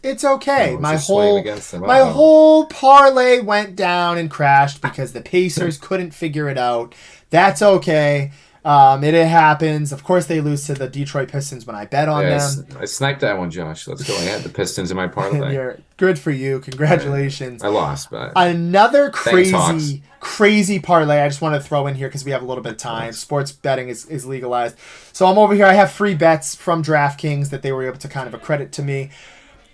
it's okay. no, My just swaying whole against them. my Uh-oh. whole parlay went down and crashed because the Pacers couldn't figure it out. That's okay. It happens. Of course, they lose to the Detroit Pistons when I bet on Yeah, them. I sniped that one, Josh. Let's go. I had the Pistons in my And parlay. you're good for you. Congratulations. I lost, but Another thanks, Hawks. crazy parlay I just want to throw in here because we have a little bit of time. Sports betting is legalized. So I'm over here. I have free bets from DraftKings that they were able to kind of accredit to me.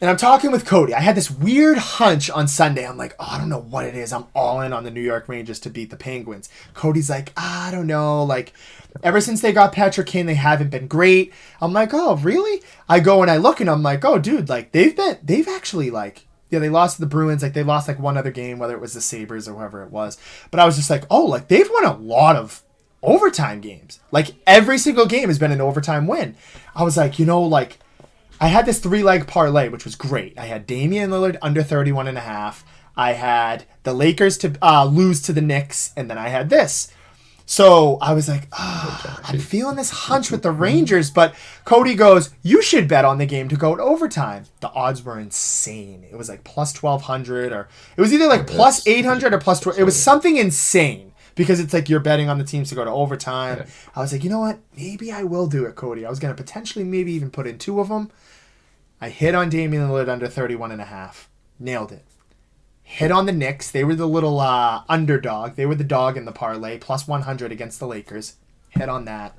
And I'm talking with Cody. I had this weird hunch on Sunday. I'm like, oh, I don't know what it is. I'm all in on the New York Rangers to beat the Penguins. Cody's like, I don't know. Like, ever since they got Patrick Kane, they haven't been great. I'm like, oh, really? I go and I look and I'm like, oh, dude, like, they've actually, like, yeah, they lost to the Bruins. Like, they lost, like, one other game, whether it was the Sabres or whoever it was. But I was just like, oh, like, they've won a lot of overtime games. Like, every single game has been an overtime win. I was like, like, I had this 3-leg parlay, which was great. I had Damian Lillard under 31.5. I had the Lakers to lose to the Knicks, and then I had this. So I was like, I'm feeling this hunch with the Rangers, but Cody goes, you should bet on the game to go to overtime. The odds were insane. It was like plus 1,200, or it was either like plus 800 or plus 12. It was something insane because it's like you're betting on the teams to go to overtime. Yeah. I was like, you know what? Maybe I will do it, Cody. I was going to potentially maybe even put in 2 of them. I hit on Damian Lillard under 31.5. Nailed it. Hit on the Knicks. They were the little underdog. They were the dog in the parlay. Plus 100 against the Lakers. Hit on that.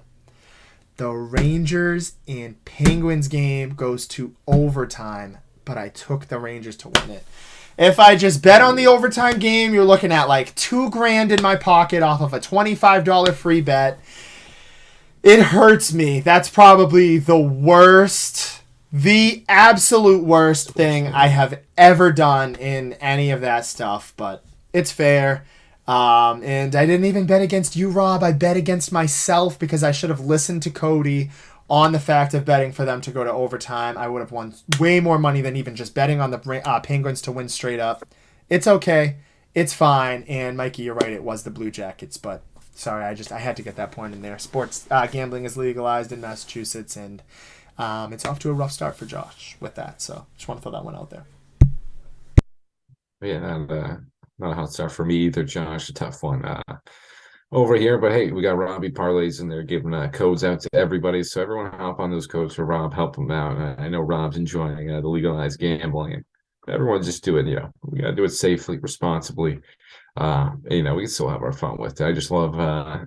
The Rangers and Penguins game goes to overtime, but I took the Rangers to win it. If I just bet on the overtime game, you're looking at like $2,000 in my pocket off of a $25 free bet. It hurts me. That's probably the absolute worst thing I have ever done in any of that stuff, but it's fair. And I didn't even bet against you, Rob. I bet against myself because I should have listened to Cody on the fact of betting for them to go to overtime. I would have won way more money than even just betting on the Penguins to win straight up. It's okay. It's fine. And Mikey, you're right. It was the Blue Jackets, but sorry, I had to get that point in there. Sports gambling is legalized in Massachusetts, and it's off to a rough start for Josh with that, so just want to throw that one out there. Yeah, not a hot start for me either, Josh. A tough one over here, but hey, we got Robbie parlays in there giving codes out to everybody, so everyone hop on those codes for Rob, help him out. I know Rob's enjoying the legalized gambling. Everyone just do it. We gotta do it safely, responsibly. We can still have our fun with it. I just love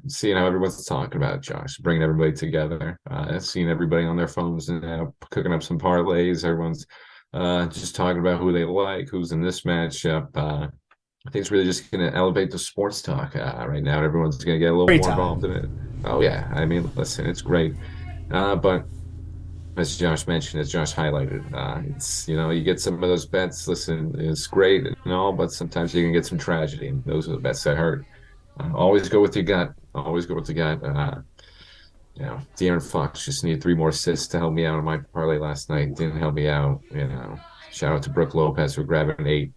seeing how everyone's talking about it, Josh, bringing everybody together, seeing everybody on their phones and cooking up some parlays. Everyone's just talking about who they like, who's in this matchup. I think it's really just going to elevate the sports talk right now. Everyone's going to get a little more involved in it. Oh, yeah. I mean, listen, it's great. But as Josh mentioned, as Josh highlighted, it's, you get some of those bets. Listen, it's great and all, but sometimes you can get some tragedy, and those are the bets that hurt. Always go with your gut. Always go with your gut. De'Aaron Fox just needed 3 more assists to help me out on my parlay last night. Didn't help me out. Shout out to Brook Lopez for grabbing 8.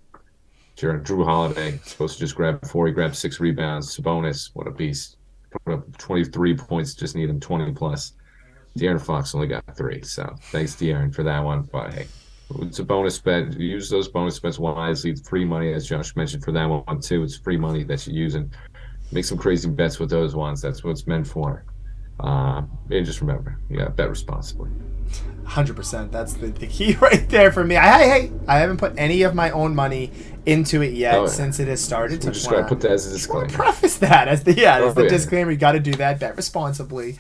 Drew Holiday supposed to just grab 4. He grabbed 6 rebounds. Sabonis, what a beast! Put up 23 points. Just need him 20 plus. De'Aaron Fox only got 3, so thanks, De'Aaron, for that one. But hey, it's a bonus bet. Use those bonus bets wisely. It's free money, as Josh mentioned, for that one too. It's free money that you're using. Make some crazy bets with those ones. That's what it's meant for. And just remember, you gotta bet responsibly. 100%. That's the key right there for me. I haven't put any of my own money into it yet since it has started. So just gotta put that as a disclaimer. Preface that as the disclaimer. You got to do that. Bet responsibly.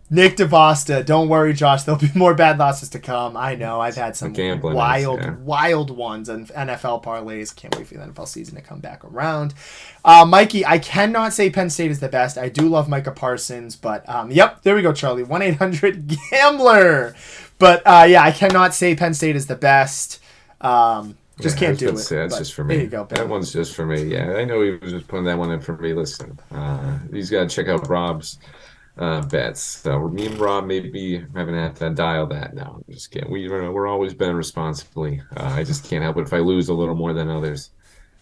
Nick DeVosta, don't worry, Josh. There'll be more bad losses to come. I know. I've had some wild ones on NFL parlays. Can't wait for the NFL season to come back around. Mikey, I cannot say Penn State is the best. I do love Micah Parsons, but yep, there we go, Charlie. 1-800-GAMBLER. But I cannot say Penn State is the best. Just can't do it. That's just for me. There you go, Ben. That one's just for me. Yeah, I know he was just putting that one in for me. Listen, he's got to check out Rob's bets. So me and Rob maybe haven't to dial that now. I'm just kidding. We're always betting responsibly. I just can't help it if I lose a little more than others.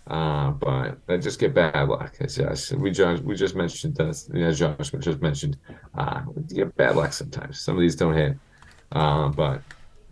But I just get bad luck. As we just mentioned, as Josh just mentioned, you get bad luck sometimes. Some of these don't hit. But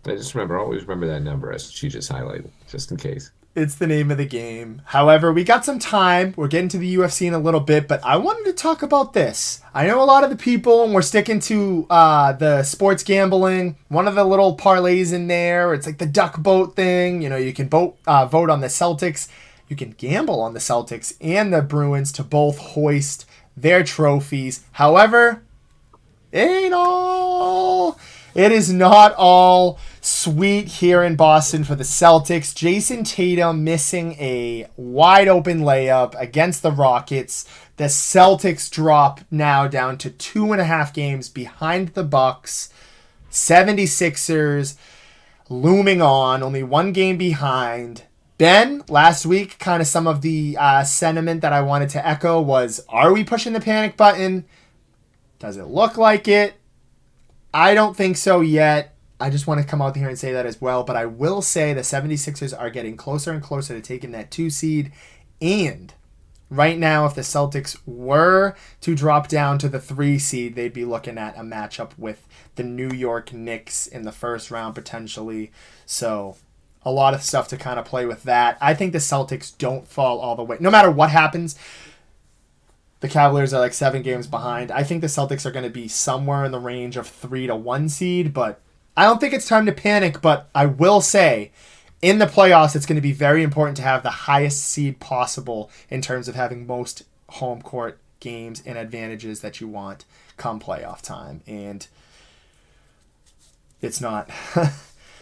I just always remember that number as she just highlighted, just in case. It's the name of the game. However, we got some time. We're getting to the UFC in a little bit, but I wanted to talk about this. I know a lot of the people, and we're sticking to the sports gambling. One of the little parlays in there, it's like the duck boat thing. You can vote on the Celtics. You can gamble on the Celtics and the Bruins to both hoist their trophies. However, it is not all sweet here in Boston for the Celtics. Jason Tatum missing a wide open layup against the Rockets. The Celtics drop now down to 2.5 games behind the Bucks. 76ers looming on, only 1 game behind. Ben, last week, kind of some of the sentiment that I wanted to echo was, are we pushing the panic button? Does it look like it? I don't think so yet. I just want to come out here and say that as well. But I will say the 76ers are getting closer and closer to taking that 2 seed. And right now, if the Celtics were to drop down to the 3 seed, they'd be looking at a matchup with the New York Knicks in the first round potentially. So a lot of stuff to kind of play with that. I think the Celtics don't fall all the way. No matter what happens, the Cavaliers are like 7 games behind. I think the Celtics are going to be somewhere in the range of 3 to 1 seed, but I don't think it's time to panic. But I will say, in the playoffs, it's going to be very important to have the highest seed possible in terms of having most home court games and advantages that you want come playoff time. And it's not.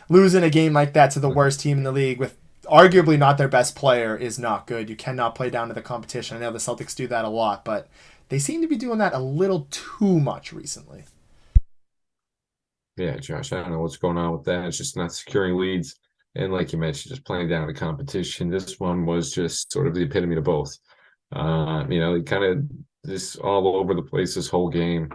Losing a game like that to the worst team in the league with arguably not their best player is not good. You cannot play down to the competition. I know the Celtics do that a lot, but they seem to be doing that a little too much recently. Yeah, Josh, I don't know what's going on with that. It's just not securing leads. And like you mentioned, just playing down the competition. This one was just sort of the epitome of both. He kind of just all over the place this whole game.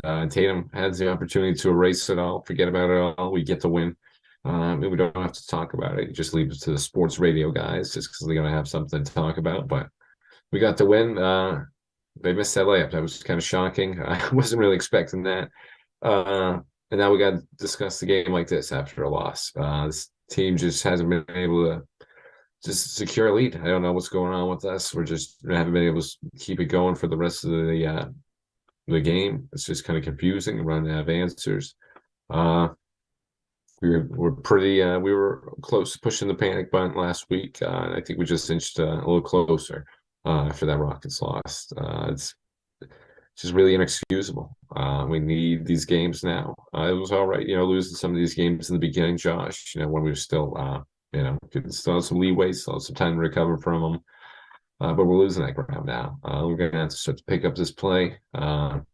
Tatum has the opportunity to erase it all, forget about it all. We get the win. We don't have to talk about it. You just leave it to the sports radio guys just because they're going to have something to talk about. But we got the win. They missed that layup. That was kind of shocking. I wasn't really expecting that. And now we got to discuss the game like this after a loss. This team just hasn't been able to just secure a lead. I don't know what's going on with us. We haven't been able to keep it going for the rest of the game. It's just kind of confusing. We're running out of answers. We were close to pushing the panic button last week. I think we just inched a little closer after that Rockets loss. It's just really inexcusable. We need these games now. It was all right, losing some of these games in the beginning, Josh, when we were still, still have some leeway, still have some time to recover from them. But we're losing that ground now. We're going to have to start to pick up this play. That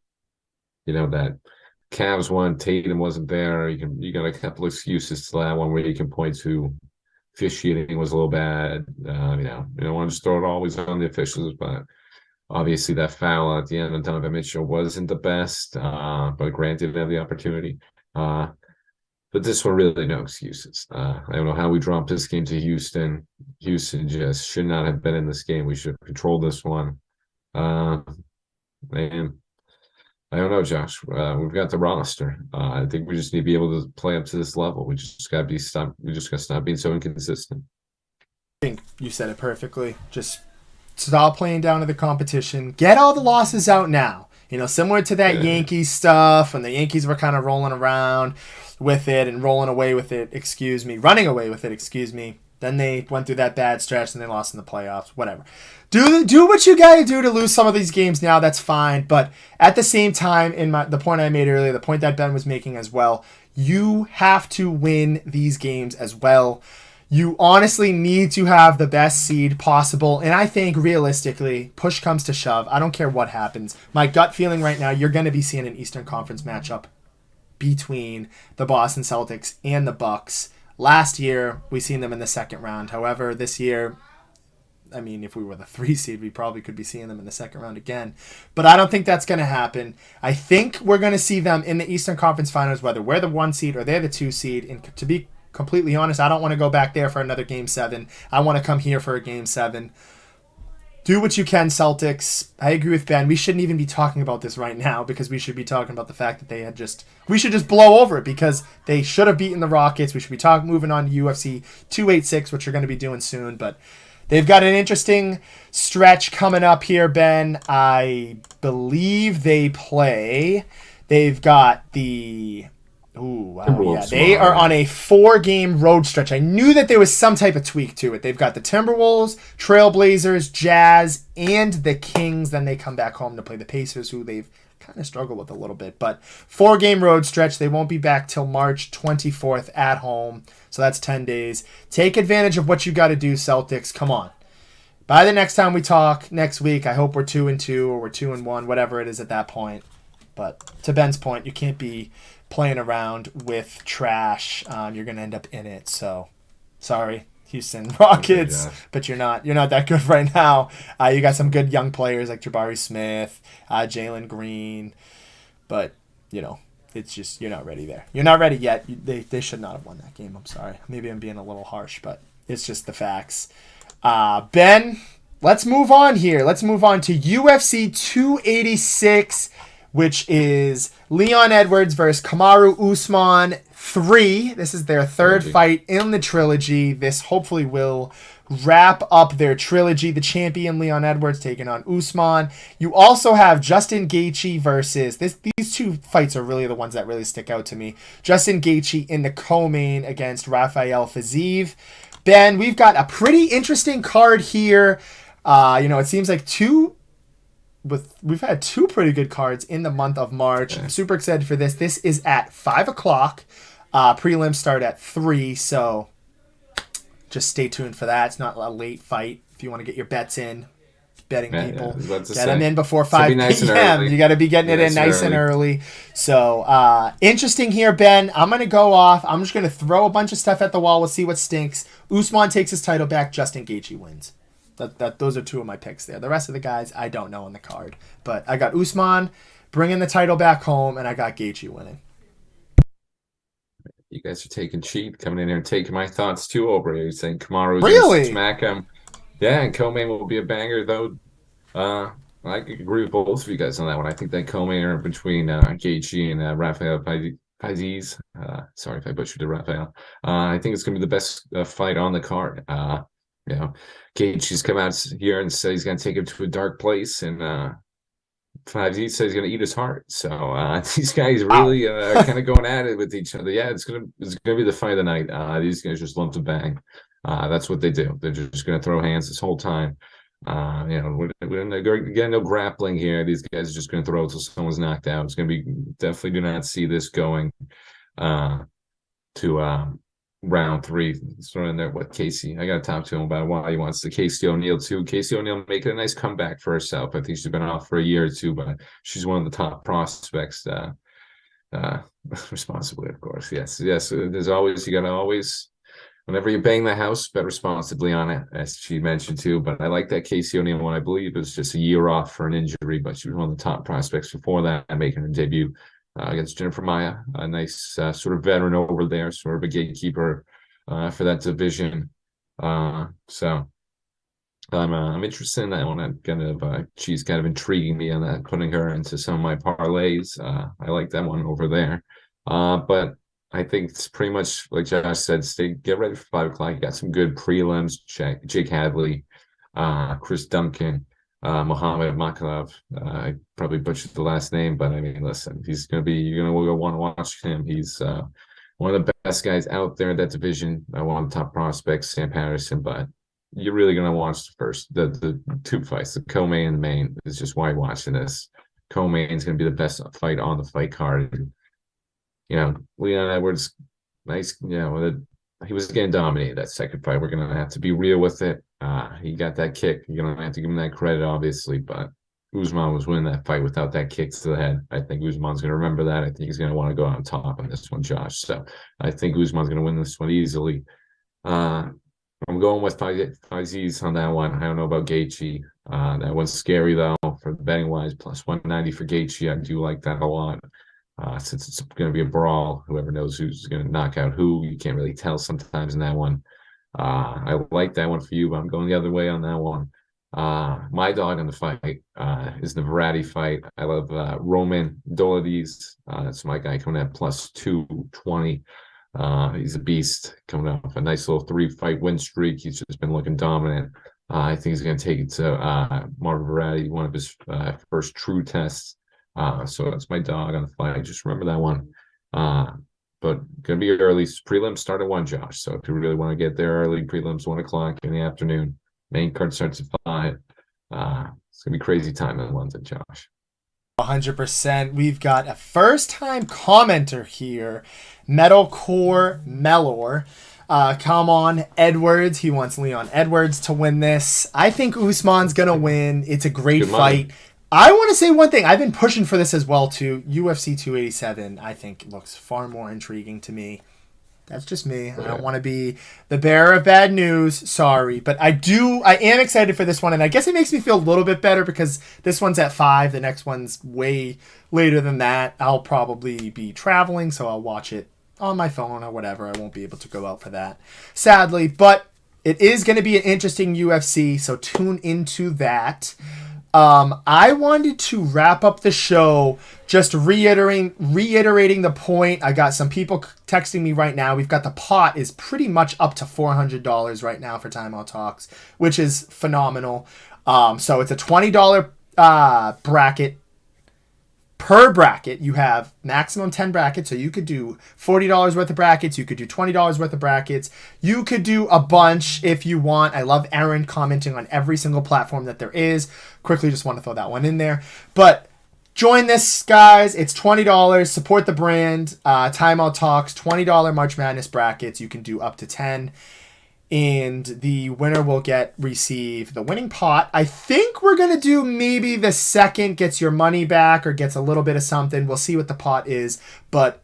Cavs one, Tatum wasn't there. You got a couple excuses to that one where you can point to officiating was a little bad. You don't want to just throw it always on the officials, but obviously that foul at the end of Donovan Mitchell wasn't the best. But granted, didn't have the opportunity. But this one really no excuses. I don't know how we dropped this game to Houston. Houston just should not have been in this game. We should have controlled this one. Man, I don't know, Josh. We've got the roster. I think we just need to be able to play up to this level. We just got to stop. We just got to stop being so inconsistent. I think you said it perfectly. Just stop playing down to the competition. Get all the losses out now. Similar to that Yankees stuff, when the Yankees were kind of rolling around with it and running away with it, Then they went through that bad stretch and they lost in the playoffs. Whatever. Do what you gotta do to lose some of these games now. That's fine. But at the same time, the point I made earlier, the point that Ben was making as well, you have to win these games as well. You honestly need to have the best seed possible. And I think realistically, push comes to shove. I don't care what happens. My gut feeling right now, you're going to be seeing an Eastern Conference matchup between the Boston Celtics and the Bucks. Last year, we seen them in the second round. However, this year, if we were the 3 seed, we probably could be seeing them in the second round again. But I don't think that's going to happen. I think we're going to see them in the Eastern Conference Finals, whether we're the 1 seed or they're the 2 seed. And to be completely honest, I don't want to go back there for another Game 7. I want to come here for a Game 7. Do what you can, Celtics. I agree with Ben. We shouldn't even be talking about this right now because we should be talking about the fact that we should just blow over it because they should have beaten the Rockets. We should be moving on to UFC 286, which we're going to be doing soon. But they've got an interesting stretch coming up here, Ben. I believe they've got the... Ooh, wow, yeah. They are on a 4-game road stretch. I knew that there was some type of tweak to it. They've got the Timberwolves, Trailblazers, Jazz, and the Kings. Then they come back home to play the Pacers, who they've kind of struggle with a little bit. But 4-game road stretch. They won't be back till March 24th at home. So that's 10 days. Take advantage of what you got to do, Celtics. Come on. By the next time we talk next week, I hope we're 2-2 or we're 2-1, whatever it is at that point. But to Ben's point, you can't be playing around with trash. You're going to end up in it. So sorry, Houston Rockets, but you're not that good right now. You got some good young players like Jabari Smith, Jalen Green, but it's just you're not ready there. You're not ready yet. They should not have won that game. I'm sorry. Maybe I'm being a little harsh, but it's just the facts. Ben, let's move on here. Let's move on to UFC 286, which is Leon Edwards versus Kamaru Usman 3. This is their third fight in the trilogy. This hopefully will wrap up their trilogy. The champion Leon Edwards taking on Usman. You also have Justin Gaethje versus these two fights are really the ones that really stick out to me. Justin Gaethje in the co-main against Rafael Fiziev. Ben, we've got a pretty interesting card here. It seems like we've had two pretty good cards in the month of March. I'm super excited for this. This is at 5 o'clock. Prelims start at 3, so just stay tuned for that. It's not a late fight. If you want to get your bets in, betting people, get them in before 5 p.m. You got to be getting it in nice and early. So interesting here, Ben. I'm going to go off. I'm just going to throw a bunch of stuff at the wall. We'll see what stinks. Usman takes his title back. Justin Gaethje wins. Those are two of my picks there. The rest of the guys, I don't know on the card. But I got Usman bringing the title back home, and I got Gaethje winning. You guys are taking cheap, coming in here and taking my thoughts too over here. You're saying Kamaru's really smack him. Yeah, and co-main will be a banger, though. I agree with both of you guys on that one. I think that co-main are between Gaethje and Rafael Fiziev. Sorry if I butchered it, Rafael. I think it's going to be the best fight on the card. Gaethje's come out here and said he's going to take him to a dark place, and Fiziev says he's going to eat his heart. So these guys really kind of going at it with each other. Yeah, it's gonna be the fight of the night. These guys just love to bang. That's what they do. They're just going to throw hands this whole time. We're getting no grappling here. These guys are just going to throw until someone's knocked out. It's going to be definitely do not see this going to round 3. Throw in there Casey. I got to talk to him about why he wants the Casey O'Neill too. Casey O'Neill making a nice comeback for herself. I think she's been off for a year or two, but she's one of the top prospects. Responsibly, of course. Yes. There's always you got to always. Whenever you bang the house, bet responsibly on it, as she mentioned too. But I like that Casey O'Neill one. I believe it was just a year off for an injury, but she was one of the top prospects before that, making her debut against Jennifer Maia, a nice sort of veteran over there, sort of a gatekeeper for that division. So I'm interested in that one. I'm she's kind of intriguing me on that, putting her into some of my parlays. I like that one over there. But I think it's pretty much like Josh said, get ready for 5 o'clock. You got some good prelims. Jake Hadley, Chris Duncan, Muhammad Makalov. I probably butchered the last name, but I mean, listen, you're gonna want to watch him. He's one of the best guys out there in that division. One of the top prospects, Sam Patterson, but you're really gonna watch the 2 fights, the co-main and the main. Is just why you're watching this. Co-main is gonna be the best fight on the fight card. Leon Edwards, nice. He was getting dominated that second fight. We're gonna have to be real with it. He got that kick. You're gonna have to give him that credit, obviously. But Usman was winning that fight without that kick to the head. I think Usman's gonna remember that. I think he's gonna want to go on top on this one, Josh. So I think Usman's gonna win this one easily. I'm going with Fiziev on that one. I don't know about Gaethje. That one's scary though for betting wise. Plus 190 for Gaethje. I do like that a lot. Since it's going to be a brawl, whoever knows who's going to knock out who, you can't really tell sometimes in that one. I like that one for you, but I'm going the other way on that one. My dog on the fight is the Verratti fight. I love Roman Dolidze. That's my guy coming at plus 220. He's a beast coming off a nice little 3-fight win streak. He's just been looking dominant. I think he's going to take it to Marvin Verratti, one of his first true tests. So that's my dog on the fight. Just remember that one. But gonna be early. Prelims start at 1, Josh. So if you really want to get there early, prelims 1 o'clock in the afternoon. Main card starts at 5. It's gonna be crazy time in London, Josh. 100%. We've got a first-time commenter here, Metalcore Melor. Come on, Edwards. He wants Leon Edwards to win this. I think Usman's going to win. It's a great fight. I want to say one thing. I've been pushing for this as well, too. UFC 287, I think, looks far more intriguing to me. That's just me. I don't want to be the bearer of bad news. Sorry. But I am excited for this one. And I guess it makes me feel a little bit better because this one's at 5. The next one's way later than that. I'll probably be traveling, so I'll watch it on my phone or whatever. I won't be able to go out for that, sadly. But it is going to be an interesting UFC, so tune into that. I wanted to wrap up the show just reiterating the point. I got some people texting me right now. We've got the pot is pretty much up to $400 right now for Time Out Talks, which is phenomenal. So it's a $20 bracket. Per bracket, you have maximum 10 brackets, so you could do $40 worth of brackets, you could do $20 worth of brackets, you could do a bunch if you want. I love Aaron commenting on every single platform that there is. Quickly just want to throw that one in there. But join this, guys. It's $20. Support the brand. Time Out Talks, $20 March Madness brackets. You can do up to 10. And the winner will receive the winning pot. I think we're going to do maybe the second gets your money back or gets a little bit of something. We'll see what the pot is. But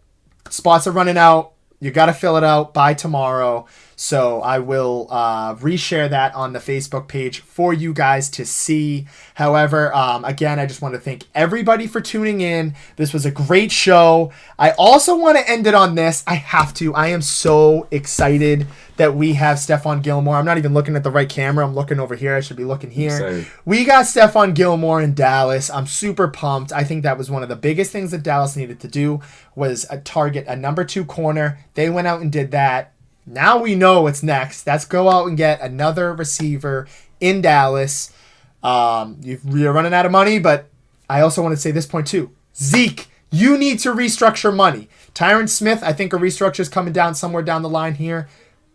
spots are running out. You got to fill it out by tomorrow. So I will reshare that on the Facebook page for you guys to see. However, again, I just want to thank everybody for tuning in. This was a great show. I also want to end it on this. I have to. I am so excited that we have Stephon Gilmore. I'm not even looking at the right camera. I'm looking over here. I should be looking here. Excited. We got Stephon Gilmore in Dallas. I'm super pumped. I think that was one of the biggest things that Dallas needed to do was target a number 2 corner. They went out and did that. Now we know what's next. Let's go out and get another receiver in Dallas. You're running out of money, but I also want to say this point too. Zeke, you need to restructure money. Tyron Smith, I think a restructure is coming down somewhere down the line here.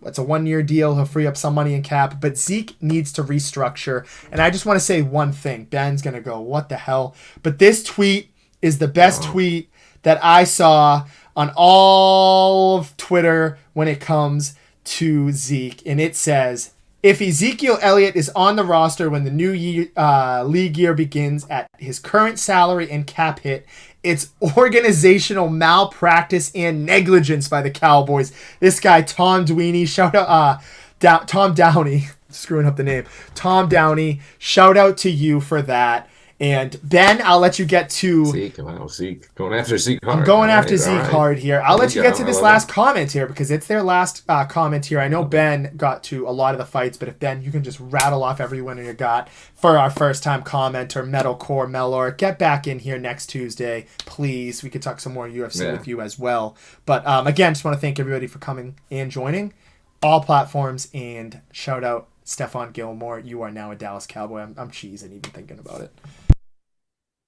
It's a 1-year deal. He'll free up some money in cap. But Zeke needs to restructure. And I just want to say one thing. Ben's going to go, what the hell? But this tweet is the best tweet that I saw on all of Twitter when it comes to Zeke. And it says, if Ezekiel Elliott is on the roster when the new league year begins at his current salary and cap hit, it's organizational malpractice and negligence by the Cowboys. This guy, Tom Dweeney, shout out, Tom Downey, screwing up the name. Tom Downey, shout out to you for that. And Ben, I'll let you get to Zeke. Wow, Zeke going after Zeke hard. I'm going after Zeke hard here. I'll let you get to this last comment here because it's their last comment here. I know Ben got to a lot of the fights, but if Ben, you can just rattle off every winner you got for our first time commenter, Metalcore Melor. Get back in here next Tuesday, please. We could talk some more UFC with you as well. But again, just want to thank everybody for coming and joining all platforms, and shout out Stephon Gilmore. You are now a Dallas Cowboy. I'm cheesing even thinking about it.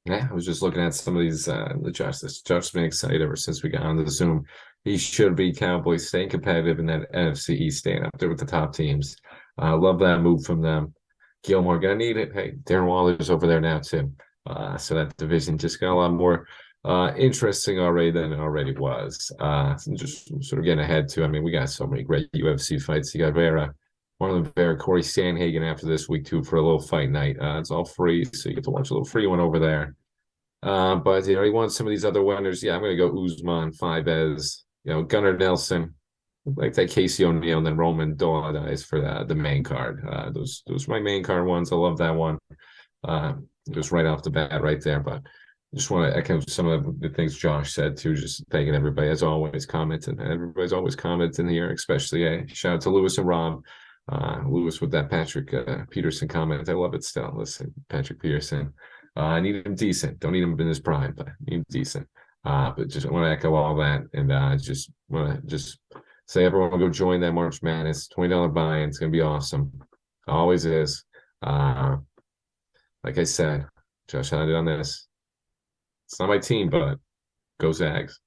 Yeah, I was just looking at some of these. The Josh's been excited ever since we got on the Zoom. He should be Cowboys staying competitive in that NFC East, staying up there with the top teams. Love that move from them. Gilmore gonna need it. Hey, Darren Waller's over there now too. So that division just got a lot more interesting already than it already was. Just sort of getting ahead too. I mean, we got so many great UFC fights. You got Marlon Vera, Corey Sandhagen after this week too for a little fight night. It's all free, so you get to watch a little free one over there. But he wants some of these other winners. Yeah, I'm gonna go Usman, Faibez, Gunnar Nelson, like that Casey O'Neill, and then Roman Dolidze for the main card. Those are my main card ones. I love that one. Just right off the bat, right there. But just want to echo some of the things Josh said too. Just thanking everybody as always commenting. Everybody's always commenting here, especially shout out to Lewis and Rob. Lewis with that Patrick Peterson comment. I love it still. Listen, Patrick Peterson. I need him decent. Don't need him in his prime, but I need him decent. But just want to echo all that, and just want to say everyone go join that March Madness $20 buy-in. It's gonna be awesome. Always is. Like I said, Josh had it on this. It's not my team, but go Zags.